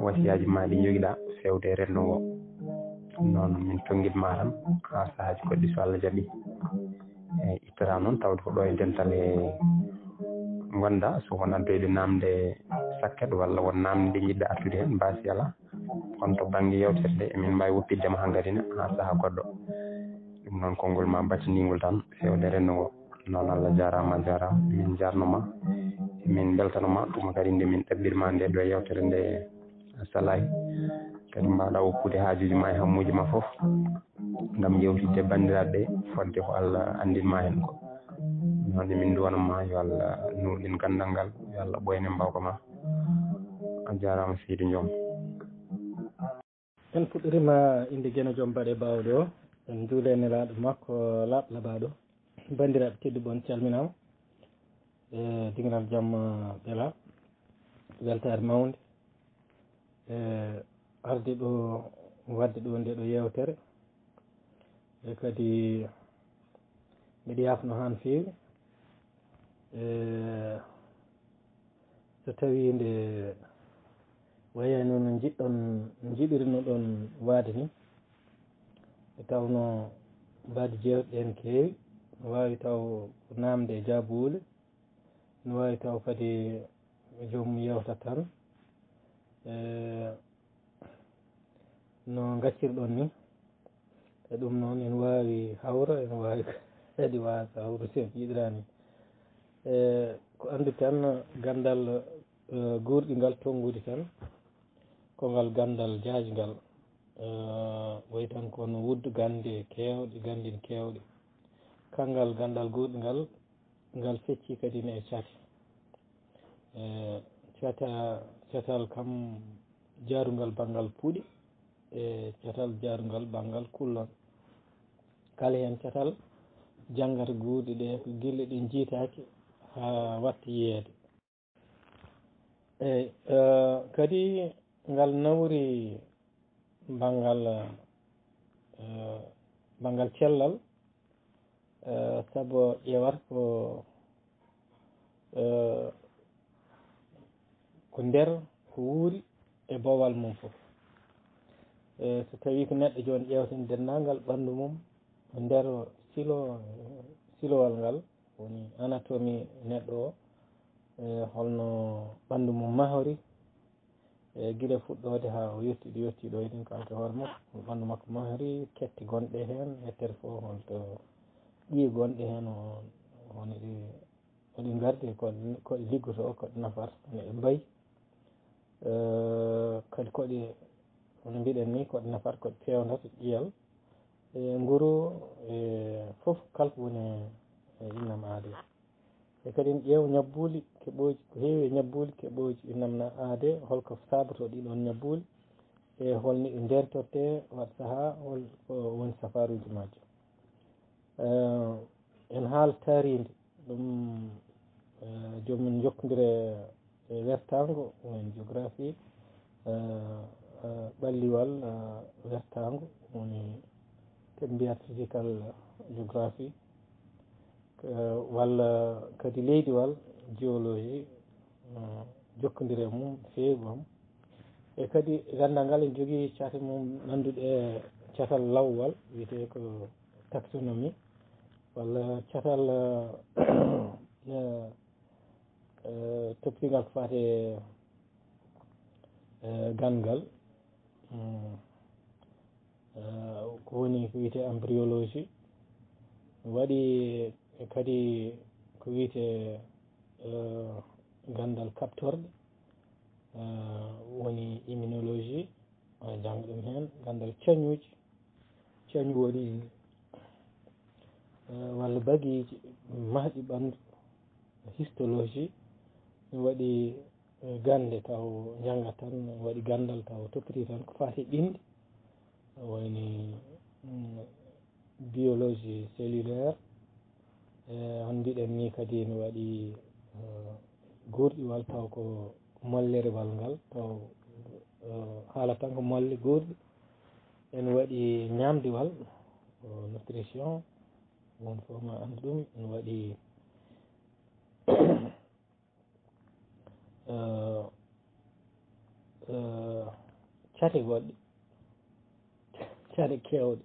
wasiyaji ma ɗi joguiɗa fewde e rendo ngo ɗum noon min tonguidma tan ha sahaji goɗɗi so Allah jaaɓi eyyi ittata noon tawde ko ɗo e dental e gonɗa so won addoyde namde sakket walla won namde nde jiɗɗa artude hen mbasi ala kono to banggue yewtere nde emin mbawi woppiddema hankkadine ha saaha goɗɗo ɗum noon konngol ma battinigol tan fewde rendo ngo noon Allah jarama min jarnoma min beltanoma tuma kadi nde min ɗaɓɓirma nde ɗo yewtere nde salahi kadi mbawɗa woppude haajuji ma e hammuji ma foof gam yewtidde bandiraɓe fodde ko Allah andinma hen ko noon min duwanama yo Allah nurɗin gandal ngal yo Allah ɓoyne mbawka ma a jarama seydi Diom en puɗɗorima inde guene joom baɗe bawɗe o en juulene laaɗo makko laaɓlaɓaɗo bandiraɓe tedduɓe on calminama e dingiral jamma beela weltare mawde e arde ɗo wadde ɗo nde ɗo yewtere e kadi mbiɗa yafno ha no fewi so tawi nde wayano no jiɗɗon jiɗirno ɗon waade ni e tawno mbadi jewɗe en keewi no wawi taw namde jaabuwule no wawi taw kadi joomum yewta tan no gaccirɗon ni e ɗum noon ene wawi hawra ene wawi kadi wasa hawru sen yiɗirani ko andu tan gandal gurɗingal tongude tan ko ngal gandal jaajgal way tan kono wuddu gande kewɗe gandin kewɗe kangal gandal gurɗingal ngal fecci kadi ne e caate catal kam jaarugal banggal puuɗi e catal jaarugal banggal kullon kala hen catal janggata guurɗe ɗe ko guille ɗe jiitaki ha watta yeede eyyi kadi ngal nawri banggal cellal saabu ƴewata ko nder ko wuuri e boowal mum foof so tawi ko neɗɗo joni ƴewten dennagal ɓandu mum nder silowal ngal woni anatomie neɗɗo o holno ɓandu mum mahori e guila fuɗɗode ha o yetti ɗo eɗen kalta hoore makko ɓandu makko mahori kette gonɗe hen hettere foof holto ƴii gonɗe hen hono ɗi oɗi gardi koɗe liggoto koɗe nafata neɗɗo mbayi kadi koɗe no mbiɗen ni koɗe nafata koɗe pewnata ƴiyal e nguru e fof kala ko woni innam aade e kadi en ƴeew ñabbuli keɓoji ko heewi e ñabbuli keɓoji innamna aade holko sabato ɗiɗon ñabbuli e holni ɗi ndertorte wat saaha holko woni safaruji majji en haal taaride ɗum joomum jokkodire e wertago woni géographie ɓalliwal wertago woni koɓe mbiyata physical géographie walla kadi leydiwal géologie jokkodire mum feewi mom e kadi gandal ngal en jogui caate mum nanduɗe e caatal lawwal wiyete ko taxonomie walla caatal toppigal ko fate gangal ko woni ko wiyete embryologie waɗi kadi ko wiyete gandal kaptorɗe woni immunologie janggo ɗum hen gandal cañuji cañu woni walla baguiji mahɗi ɓandu histologie waɗi gande taw janggat tan waɗi gandal taw toppiti tan ko fati ɓinde woni biologie cellulaire on mbiɗen ni kadi ne waɗi gurɗiwal taw ko mollerewal ngal taw haala tan ko molle gurɗi en waɗi ñamdiwal nutrition won fof ma andu ɗum en waɗi cate goɗɗe cate kewɗe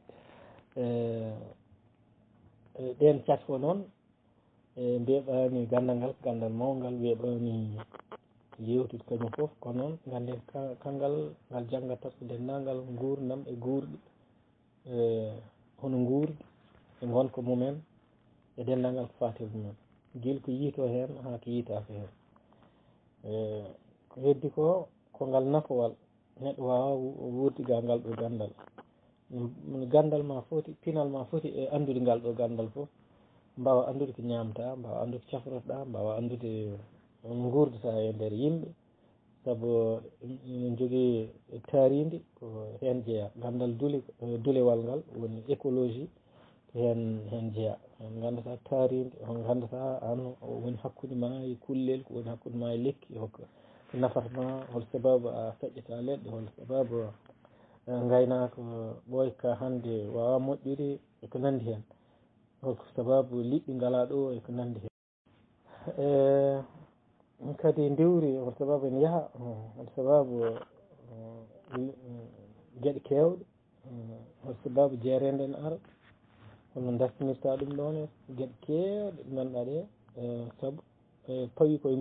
ɗen cate fo noon mbeɓani gandal ngal ko gandal mawgal weeɓani yewtude kañum foof kono noon ganden kangal ngal janggat tan ko dendagal gurdam e guurɗi hono guurdi e gonka mumen e dendagal ko fate mumen guila ko yiito hen ha ko yiitaka hen ko heddi ko ngal nafowal neɗɗo wawa wurdigal ngal ɗo gandal gandal ma foti pinal ma foti e andude ngal ɗo gandal foof mbawa andude ko ñamta mbawa andude ko cafrotoɗa mbawa andude gurdata e nder yimɓe saabu min jogui taaride ko hen jeeya gandal duulewal ngal woni écologie ko hen jeeya en gandata taaride on gandata an woni hakkude ma e kullel ko woni hakkude ma e lekki hokka ko nafata ma hol sababu a feƴƴata leɗɗe hol sababu gaynaka ɓoyka hande wawa moƴƴude eko nandi hen holko sababu liɗɗi ngala ɗo eko nandi hen kadi dewri hol sababu ene yaaha hol sababu gueɗe kewɗe hol sababu jeerede ne ara holno dartinirta ɗum ɗon e gueɗe kewɗe ɗe ganduɗa ɗe saabu pawi koye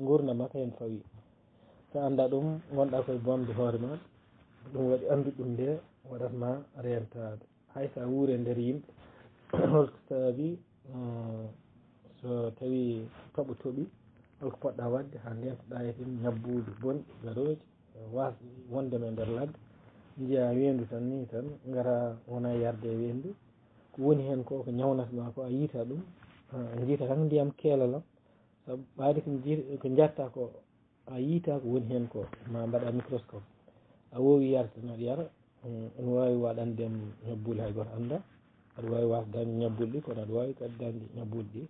gurdam ma ko hen fawi sa anda ɗum gonɗa koye bomde hoore ma ɗum waɗi andude ɗum nde waɗatma rentade haysa wuuri e nder yimɓe holko saabi so tawi tooɓo tooɓi holko poɗɗa wadde ha ndemtoɗa e ten ñabbude bonɗi garoji wasde wondema e nder ladde jiiya wendu tan ni tan gara wona yarde e wendu ko woni hen ko ñawnatama ko a yiita ɗum jiita tan ndiyam keelalam saabu ɓaade ko jatta ko a yiita ko woni hen ko ma mbaɗa microscope a wowi yarde tan aɗa yara ene wawi waɗandem ñabbuli hay goto anda aɗa wawi wasde dañde ñabbuli ɗi kono aɗa wawi kadi dañde ñabbuli ɗi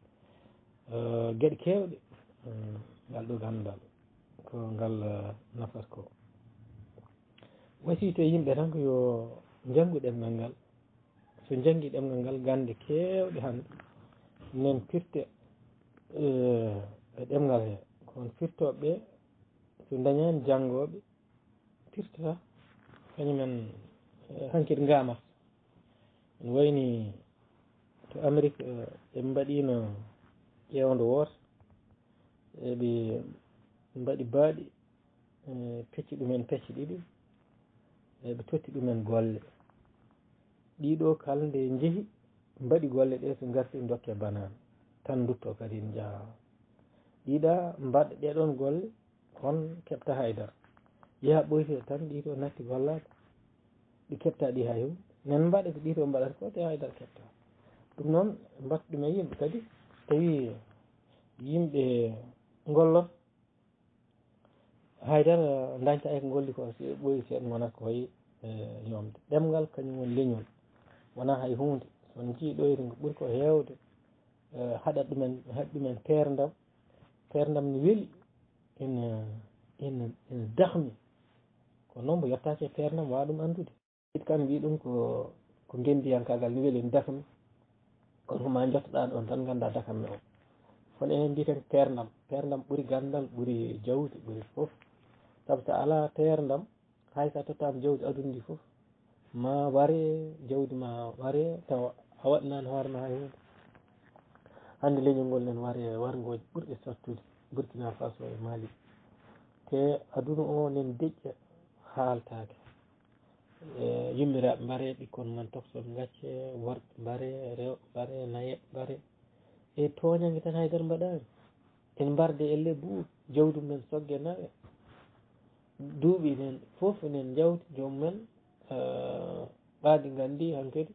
gueɗe kewɗe ngal ɗo gandal ko ngal nafata ko wasiyto yimɓe tan ko yo janggu ɗemgal ngal so janggui ɗemgal ngal gande kewɗe hande nen pirte e ɗemgal he kono firtoɓeɓe so dañani janggoɓe pirtata kañumen hankkadi gamata ene wayni to Amérique ɓe mbaɗino ƴewdo woto eɓe mbaɗi baaɗi pecci ɗumen pecce ɗiɗi eɓe totti ɗumen golle ɗiɗo kalde jeehi mbaɗi golle ɗe so garti dokke banane tan dutto kadi ne jaaha ɗiɗa mbaɗɗa ɗeɗon golle on keɓta haydara yaha ɓoyte tan ɗiɗo natti gollade ɗi keɓta ɗi hay hunde nen mbaɗa ko ɗiɗo mbaɗata ko te haydara keɓta ɗum noon mbattuɗumen yimɓe kadi tawi yimɓe gollot haydara dañta e ko golli ko so ɓooyi seeɗa wonata ko wayi yomde ɗemgal kañum woni leñol wona hay hunde son jiiɗoyde ngo ɓuuri ko hewde haɗat ɗumen perdam ne weeli ene dahmi ko noon mbo yettake perdam wawa ɗum andude it kan mbi ɗum ko ngendiyankagal ne weeli ene dahmi kono ma jottoɗa ɗon tan ganda dakamme o kono enen mbiten perdam ɓuuri gandal ɓuuri jawdi ɓuuri foof saabu so ala perdam hay sa tottama jawdi aduna ndi foof ma ware jawdi ma ware tawa a waɗanani hoorema hay hunde hande leñol ngol nen ware wargoji ɓurɗe sattude Burkina Faso e Mali te aduna o nen deƴƴa haaltake yummiraɓe mbare ɓikkon gan tokson gacce worɓe mbare rewɓe mbare nayeɓe mbare e toñangue tan haydara mbaɗani en mbarde elle buuɗi jawdi mumen sogge nawe duuɓi nen foof enen jawdi jomumen ɓaadi gandi hankkadi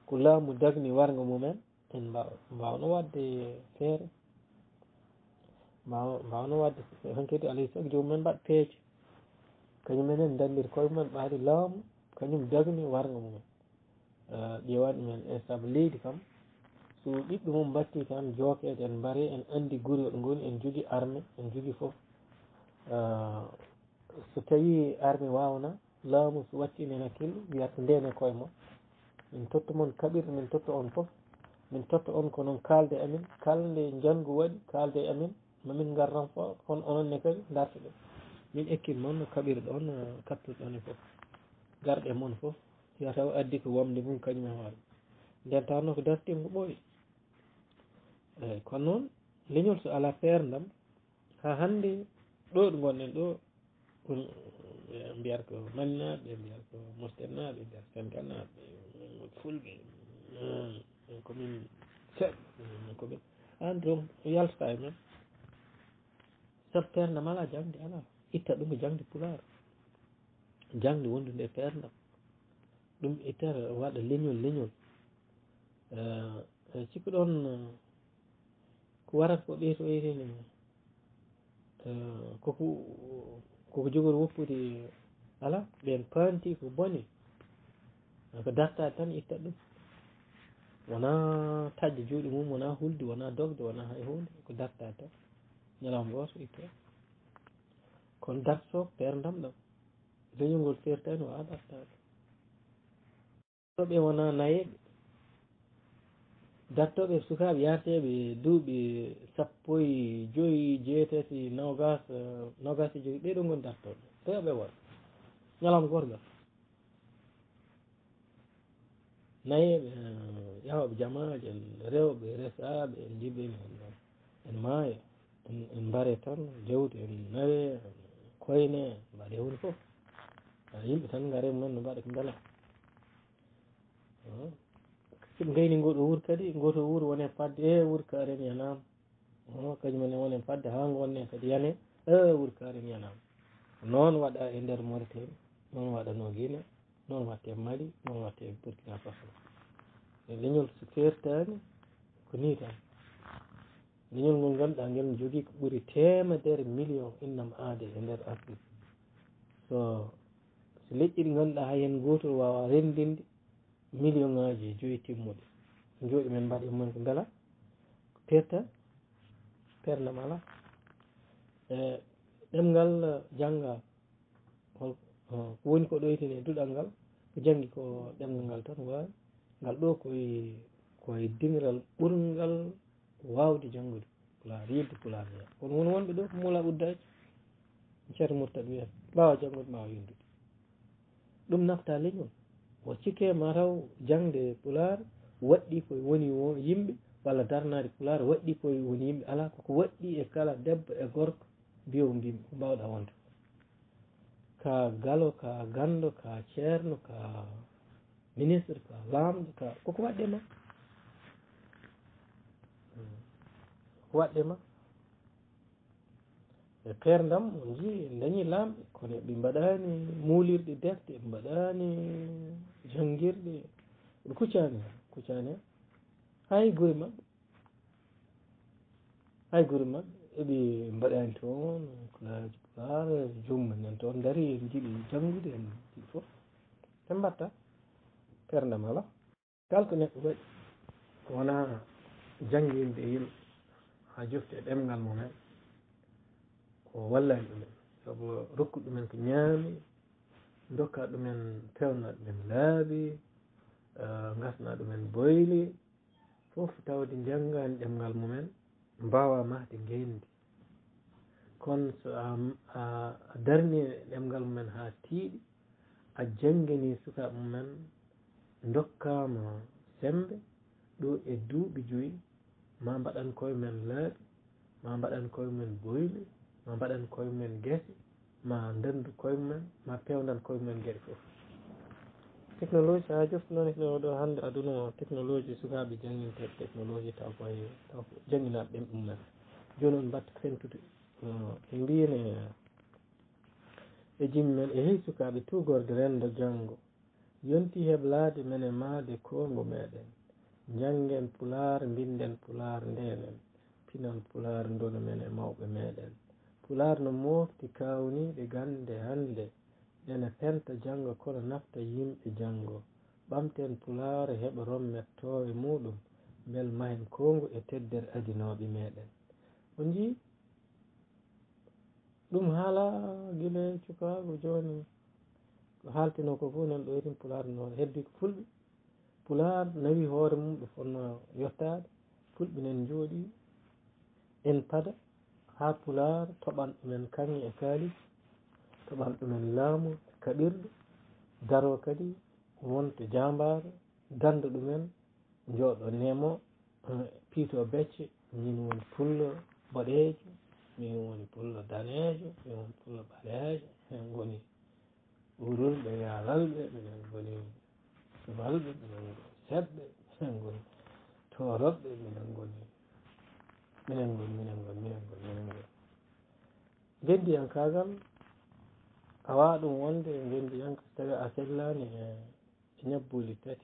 ko laamu dagni warga mumen en mbawno wadde feere mbawno wadde hankkadi alay saago jomumen mbaɗa peeje kañumenen danndir koye mumen ɓaade laamu kañum dagni warga mumen ƴewani men e saabu leydi kam so ɓiɓɓe mum batti tan jookede en mbaari en andi guuri oɗo gooni en jogui armé en jogui foof so tawi armé wawna laamu so wattini hen hakkille wiyata ndene koye mon min totta moon kaɓirɗe min totta on foof min totta on ko noon kalde amin kala nde janggo waɗi kalde amin mamin gar renfort on ononne kadi darta ɗe min ekkit moon no kaɓirɗe on kattuɗe on e foof garɗe moon foof ya taw addi ko wamde mum kañum e hoore nden tawno ko dartima ko ɓooyi eyyi kono noon leñol so ala perdam ha hande ɗo ɗo gonɗen ɗo mbiyata ko malinaɓe mbiyata ko mosten naɓe mbiyata sénégal naɓe fulɓe komin seeɗa komin an donc yaltata e men saabu perdam ala jangde ala itta ɗum ko jangde pulaar jangde wondude e perdam ɗum ittata waɗa leñol sikku ɗon ko warata ko ɓeyto eytene koko jogori woppude ala ɓen panti ko bone ko dartade tan itta ɗum wona tajde juuɗe mum wona hulde wona dogde wona hay hunde ko dartade tan ñalawma goto itte kono darto perdam ɗam leñol ngol fertani wawa dartade ɓe wona nayeɓe dartoɓe sukaɓe yarteɓe duuɓi sappo e joyyi jeetati nogas e joyyi ɓeɗo gooni dartoɓe rewɓe worɓe ñalawma goto gal nayeɓe yahoɓe jamaje rewɓe resaɓe en jiɓini en maaya en mbare tan jawdi en nawe koyne mbaɗe hunde foof yimɓe tan gaare mumen no mbaɗa ko beela soɓe gayni ngoɗo wuuro kadi goto wuuro wone fadde wuuro kaaren yanama kañumen wone fadde ha gonne kadi yaane wuuro kaaren yanama noon waɗa e nder Mauritanie noon waɗano Guinée noon watte Mali noon watte Burkina Faso leñol so fertani ko ni tan leñol ngol ganduɗa ngel ne jogui ko ɓuuri 100 millions innama aade e nder Afrique so leƴƴi ɗi ganduɗa hay hen gotol wawa rendinde million ngaji 5 timmuɗe jooɗi men mbaɗe mumen ko beela perta perdam ala ɗemgal jangga ko woni ko ɗoytene duɗal ngal ko janggi ko ɗemgal ngal tan wawi ngal ɗo koye dimiral ɓurgal wawde janggude pulaar yidde pulaar ya kono won wonɓe ɗo ko muula uddaji ceerno Mourtad wiyata ɓawa janggude ɓawa windude ɗum nafta leñol o cikke mataw jangde pulaar waɗɗi koye woni yimɓe walla darnade pulaar waɗɗi koye woni yimɓe ala koko waɗɗi e kala debbo e gorko mbiyo mbimi ko mbawɗa wonde ka galo ka gando ka ceerno ka ministre ka lamɗo ka koko waɗɗema ko waɗɗema e peerdam on jii en dañi laamɓe kono ɓe mbaɗani muulirɗe defte ɓe mbaɗani janngirɗe ɓe kuccani hay gure maɓɓe eɓe mbaɗani toon kolaji pulaar jumma nan toon daari en jiiɗi janngude en jiiɗi fof te mbatta peerdam ala kala ko neɗɗo waɗi wona jannginde yimɓe ha jofti e ɗemngal mumen ko wallani ɗumen sabu rokku ɗumen ko ñaami dokka ɗumen pewna ɗumen laabi gasna ɗumen boyli fof tawde janngani ɗemngal mumen mbawa mahde ngendi kono so a darni ɗemngal mumen ha tiiɗi a janngini sukaɓe mumen dokkama sembe ɗo e duuɓi 5 ma mbaɗan koye men laaɓi ma mbaɗan koye men boyli ma mbaɗan koye men gese ma ndendu koye mumen ma pewdan koye mumen gueɗe fof technologie ha jofti noon e ɗo hannde aduna o technologie sukaɓe jangguinte technologie taw ko jangguinaɓe ɗem mumen joni on mbatta sentude ɓe mbiyene e jimmi men e hey sukaɓe tugorde rendo janggo yonti heblade men e maade kongo meɗen janggen pulaar mbinden pulaar ndenen pinal pulaar dona men e mawɓe meɗen pulaar no mofti kawniɗe gande hande ene penta janggo kono nafta yimɓe janggo ɓamten pulaar heɓa rommettowe muɗum bel mahen kongo e teddere adinoɓe meɗen on jii ɗum haala guila cukago joni ko haaltino ko fof nan ɗo etin pulaar no heddi ko fulɓe pulaar nawi hoore mum ɓe fonno yettade fulɓe nen jooɗi en pada ha pulaar toɓan ɗumen kaŋŋe e kaalis toɓan ɗumen laamu e kaɓirɗe daro kadi wonto jambare danda ɗumen jooɗo nemo piito becce min woni pullo boɗejo min woni pullo danejo min woni pullo ɓalejo en goni urulɓe yaalalɓe minen goni subalɓe minen goni seɓɓe minen goni toroɓɓe minen goni gendiyankagal awa ɗum wonde gendiyanka so tawi a sellani e ñabbuli 3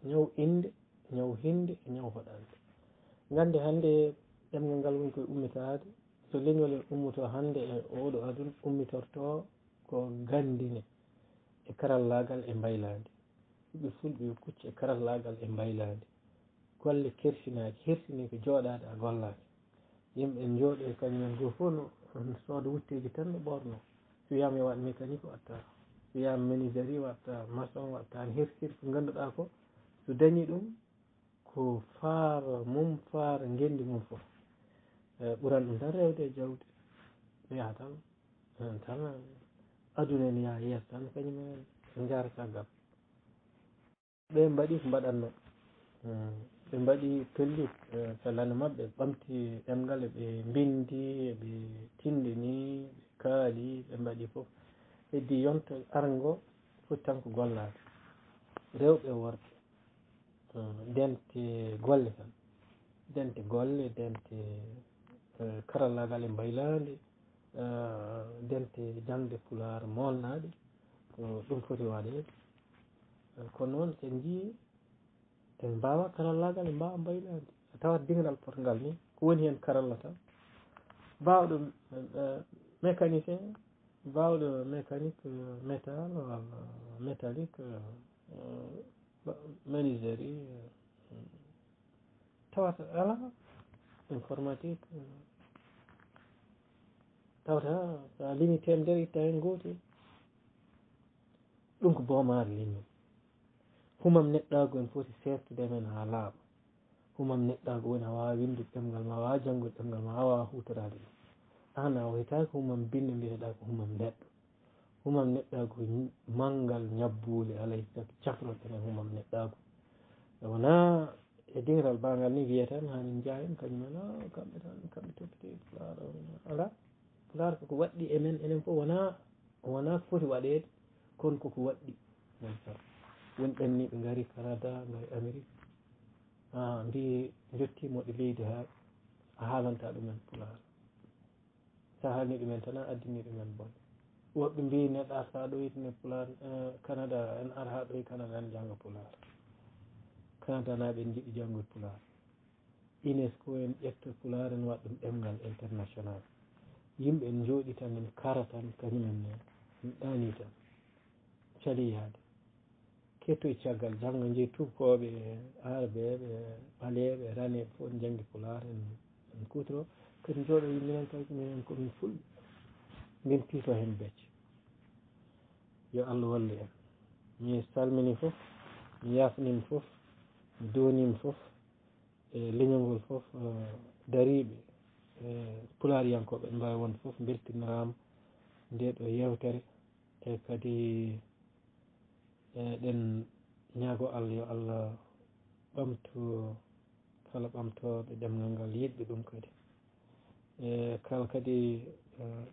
ñaw inde ñaw hinde e ñaw hoɗande gande hande ɗemgal ngal woni koye ummitade so leñol en ummuto hande e oɗo aduna ummitorto ko gandine e karallagal e mbaylade ɓiɓɓe fulɓe yo kucci e karallagal e mbaylade golle kersinaji hersini ko jooɗade a gollade yimɓe en jooɗo kañumen go fof no sooda wutteji tan no ɓorno so wiyama yo waɗ mécanique watta so wiyama menuiserie watta maçon watta ne hersiri ko ganduɗa ko so dañi ɗum ko faaro mum faaro gendi mum foof ɓuran ɗum tan rewde e jawdi wiya tan aduna en yaa yeeso tan kañumen en jarata gam ɓe mbaɗi ko mbaɗanno ɓe mbaɗi pellit fellane mabɓe ɓamti ɗemgal eɓe bindi eɓe tindini ɓe kaali ɓe mbaɗi foof heddi yonto argo foti tan ko gollade rewɓe worɓe dente golle tan dente golle dente karallagal e mbaylade dente jangde pulaar molnaɗe ko ɗum foti waɗede kono noon sen jii en mbawa karallagal en mbawa mbaylade a tawat dingal potongal ni ko woni hen karalla tan mbawɗo mécanicien mbawɗo mécanique métal walla métallique menuiserie tawata ala informatique tawata sa limi temedere itta hen gotel ɗum ko boomare leñol humam neɗɗago en foti sertude men ha laaɓa humam neɗɗago woni a wawa windude ɗemgal ma a wawa janggude ɗemgal ma a wawa hutorade ɗum an a waytaki humam binde mbiyeteɗa ko humam neɗɗo humam neɗɗago manggal ñabbule alay saago cafroɗen e humam neɗɗago wona e dingiral bangal ni wiyeten hamin jaahen kañumen kamɓe tan kamɓe toppiti pulaar ala pulaar koko waɗɗi e men enen fof wona ko foti waɗede kono koko waɗɗi men tan woni ɓenni ɓe gaari Canada gaari Amérique mbi jottimoɗe leydi ha a haalanta ɗumen pulaar sa haalni ɗumen tan a addini ɗumen bon woɓɓe mbi neɗɗo arta ha ɗoyitne pular Canada en ara ha ɗoy Canada en janga pular Canada naɓe en jiɗi janggoy pular UNESCO en ƴetta pular en waɗa ɗum ɗemgal international yimɓe en jooɗi tan en kara tan kañumen ne en ɗaani tan cali yaade kettoye caggal janggo jeeyi tubakoɓe arabeɓe ɓaleɓe raneɓe fof en jangi pular en kutoro kadi jooɗo minen kay minen komin fulɓe min piito hen becce yo Allah wallu en mi salmini fof mi yafnima fof mi donima fof e leñolngol fof dariɓe pulariyankoɓe ɓe mbawi wonde fof beltinirama nde ɗo yewtere e kadi ɗen ñaago Allah yo Allah ɓamtu kala ɓamtoɓe ɗemgal ngal yiɗɓe ɗum kadi e kala kadi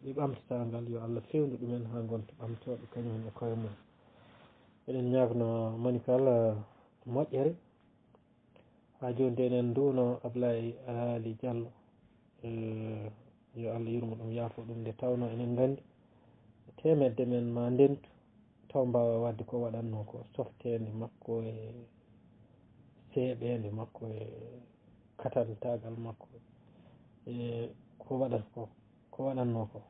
ɓe ɓamtata ngal yo Allah fewnu ɗumen ha gonta ɓamtoɓe kañumen e koye mum eɗen ñaagno monikala moƴƴere ha joni nde eɗen duuno Ablaye Ali Diallo yo Allah yurmo ɗum yaafo ɗum nde tawno enen gandi temedde men ma ndentu taw mbawa wadde ko waɗanno ko softede makko e seeɓede makko e katantagal makko e ko waɗata ko waɗanno ko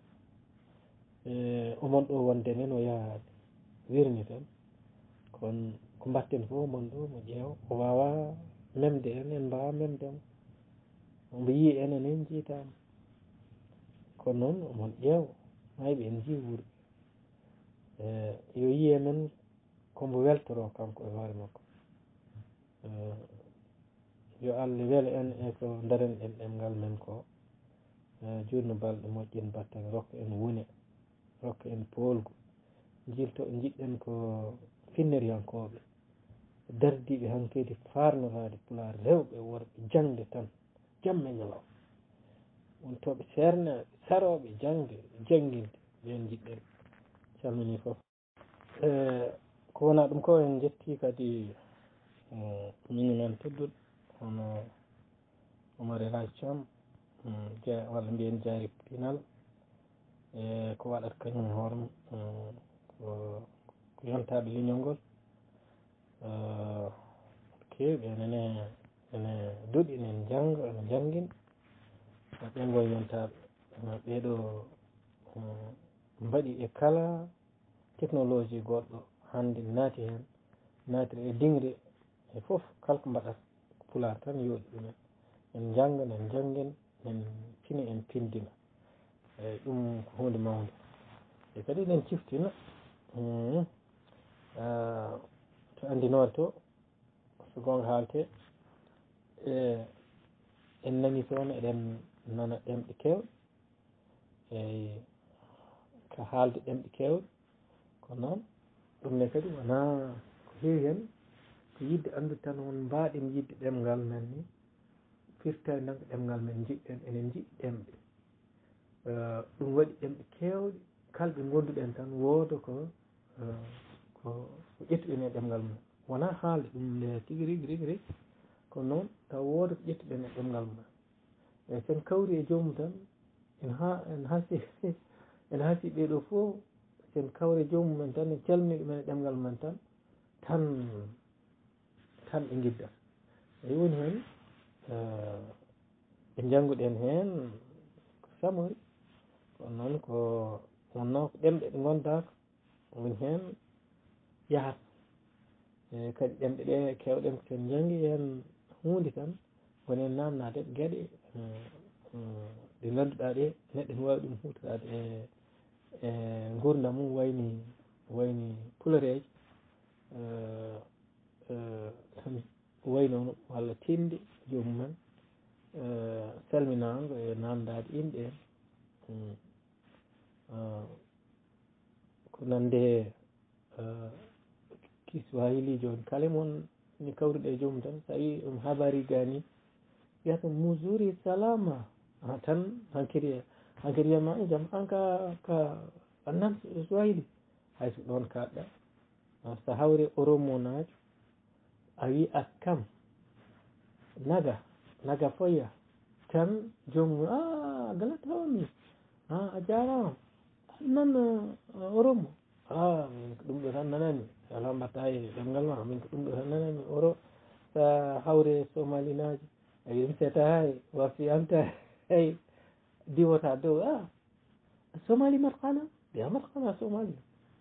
omon ɗo wonde men o yahaade wirni tan kono ko mbatten fof omon ɗo mo ƴeewa o wawa memde en mbawa memdemo omo yii enen en jiitama kono noon omon ƴeewa mayɓe en jii wuuri yo yiye men kombo weltoro kanko e hoore makko yo Allah weele en e ko daren en ɗemgal men ko jurno balɗe moƴƴen battane rokka en wone rokka en poolgu jilto jiɗɗen ko finniriyankoɓe dardiɓe hankkadi farnorade pular rewɓe worɓe jangde tan jamme ñalaw wontoɓe sernaɓe saroɓe jangde jangguinde ɓen jiɗɗen calmini foof ko wona ɗum ko en jetti kadi mini men tedduɗo hono Oumar El Hadji Thiam walla mbiyen Diary Pinal e ko waɗata kañum hoore mum ko yontaɓe leñol ngol kewɓe ene duuɗi enen jangga ene janggina ɓengol yontaɓe ɓeeɗo mbaɗi e kala technologie goɗɗo hande naati hen naatiri e dingre e foof kala ko mbaɗata pular tan yooɗi ɗumen en jangga en janggina en pina en pindina eyyi ɗum ko hunde mawde e kadi eɗen ciftina to andinore to so gonga haalte en nani toon eɗen nana ɗemɗe kewɗe eyyi ko haalde ɗemɗe kewɗe kono noon ɗum ne kadi wona ko heewi hen ko yidde andude tan won mbaɗen yidde ɗemgal men ni firtani tan ko ɗemgal men jiɗɗen enen jiɗi ɗemɗe ɗum waɗi ɗemɗe kewɗe kala ɓe gonduɗen tan wooda ko ƴettuɗen e ɗemgal mum wona haalde ɗum nde tigui rigui kono noon taw wooda ko ƴettuɗen e ɗemgal mum eyyi sen kawri e joomum tan en haasi ɓeeɗo fof sen kawre joomumen tan en calmini ɗumen e ɗemgal men tan ɓe guiddata eyi woni hen ɓe jangguɗen hen ko samori kono noon ko wonno ko ɗemɗe ɗe gondaka woni hen yahata e kadi ɗemɗe ɗe kewɗen ko sen janggui hen hunde tan wonen namdade gueɗe ɗe ganduɗa ɗe neɗɗo ne wawi ɗum hutorade e gurdam mum wayni pulareji way noon walla tinde jomumen salminago e namdade inɗe ko nande kiswahili joni kala mon ni kawruɗe e joomum tan sa wi ɗum habari gani wiyata muzuri salama tan hankkadi wiyama jaam an ka annan swahili hayso ɗon kaɗɗa so hawri oromo najo a wi akkam naga foya tan joomum galata woni a jarama nan oromo min ko ɗum ɗo tan nanani ala mbatta e ɗemngal ma min ko ɗum ɗo tan nanani oro sa hawre somalinaji ayi ɗum seeta hay warti anta hey diwota dow somali matqana ɓe matqana somali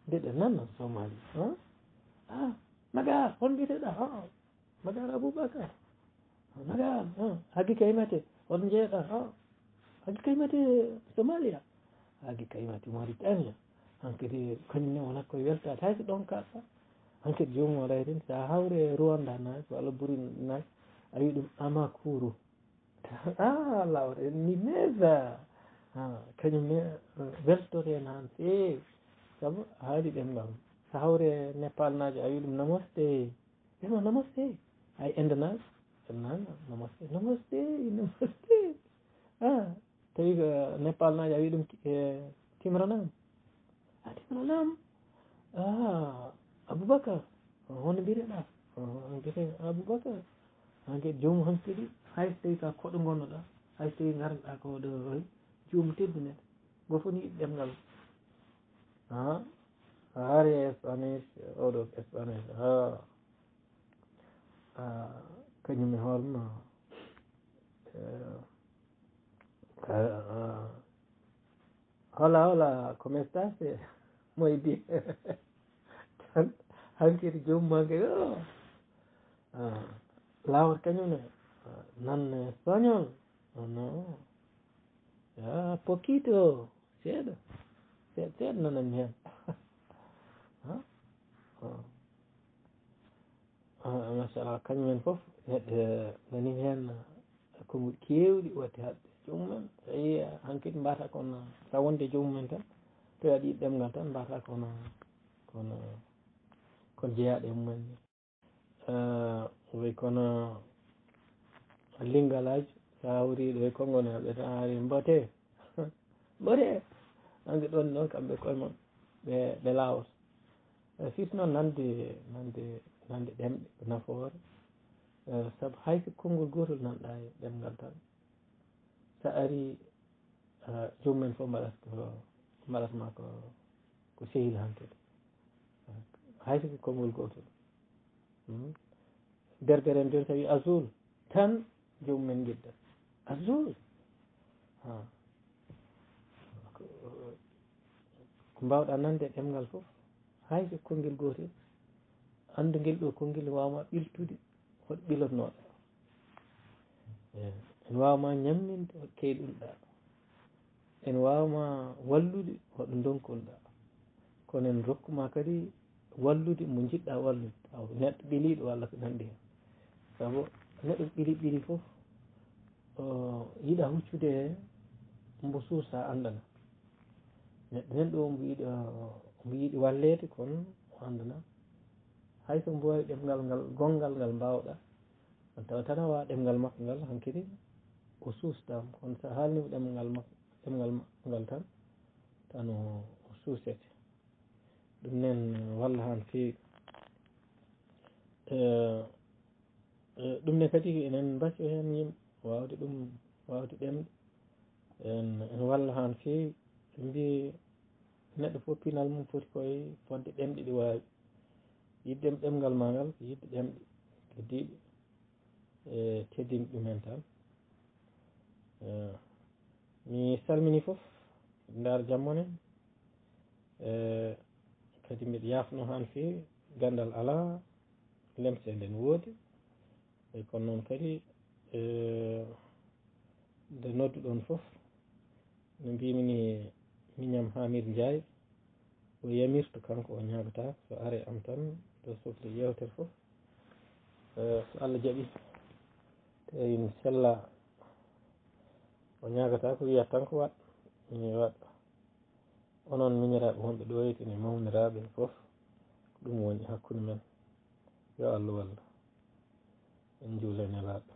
ndeɗe nanna somali magar hon mbiteɗa magar aboubacar magar haggi kaymate on jeeɗa haggi kaymate somalia haggi kaymate mauritania hankkadi kañumne wonat koye weltade hayso ɗon kaɗɗa hankkadi jomum waɗa hen sa hawre rwanda naji walla ɓuuri naji a wi ɗum amakuru lawre ni mesa kañumne weltore hen han feewi saabu haali ɗemgal so hawre népal naji a wi ɗum namoste ema namoste hay inde naji namoste tawi ko népal naji a wi ɗum timranam timranam aboubacar hono mbireɗa mbiyete aboubacar hanke jomum hankkadi hay so tawi ka koɗo gonnoɗa hay so tawi garɗa ko ɗo jomum teddunede goto fof ni yiɗi ɗemgal haari espagnol oɗo espagnol kañum e hoorema hola como estas moy di tan hankkadi jomum hanke lawol kañumne nan espagnol non poquito seeɗa seeɗa nanani hen machallah kañumen foof neɗɗo nani hen konguɗi kewɗi watti hadde jomumen so yi hankkadi mbata kono sa wonde jomumen tan to aɗa yiɗi ɗemgal tan mbata kono jeeyaɗo e mumen ni way kono lingalaji sa hawriɗo e konngol ɓe tan haali mbote hanke ɗon noon kamɓe koye mon ɓe lawol surtout noon nande ɗemɗe ko nafoore saabu hayso konngol gotol nanɗa e ɗemgal tan sa ari jomumen fof mbaɗatma ko sehil hankkadi hayso ko konngol gotol berbere en joni tawi azul tan jomumen guidda azul ko mbawɗa nande ɗemgal fof hayso konngel gotel andu ngel ɗo konngel wawma ɓiltude hoɗo ɓilotnoɗa en wawma ñamminde hoɗo keyɗunoɗa en wawma wallude hoɗo donkolɗa kono en rokkuma kadi wallude mo jiɗɗa wallude taw neɗɗo ɓiliɗo walla ko nandi hen saabu neɗɗo ɓili foof yiiɗa huccude e mbo suusa andana neɗɗo nan ɗo mbo yiiɗi wallede kono o andana hayso mbo wawi ɗemgal ngal gongal ngal mbawɗa on tawa tan a wawa ɗemgal makko ngal hankkadi o sustama kono sa haalnimo ɗemgal ngal tan o suusete ɗum nen walla han fewi ɗum ne kadi enen mbacco hen yimɓe wawde ɗum wawde ɗemde en walla han fewi ɓe mbi neɗɗo fof pinal mum foti koye fodde ɗemɗe ɗi wawi yidde ɗemgal ma ngal ko yidde ɗemɗe heddiɓe e teddini ɗumen tan mi salmini foof ndar jammonen kadi mbiɗa yafno han fewi gandal ala lemsede ne woodi e kono noon kadi nde nodduɗon foof no mbimini miñam Hamidou Ndiaye o yamirtu kanko o ñagata so are am tan to sohli yewtere foof so Allah jaaɓi tawi mi sella o ñagata ko wiyata tan ko waat mi waat onon miñiraɓe wonɓe ɗo ene mawniraɓe foof ɗum woni hakkude men yo Allah wallu en juula e Nelaɗo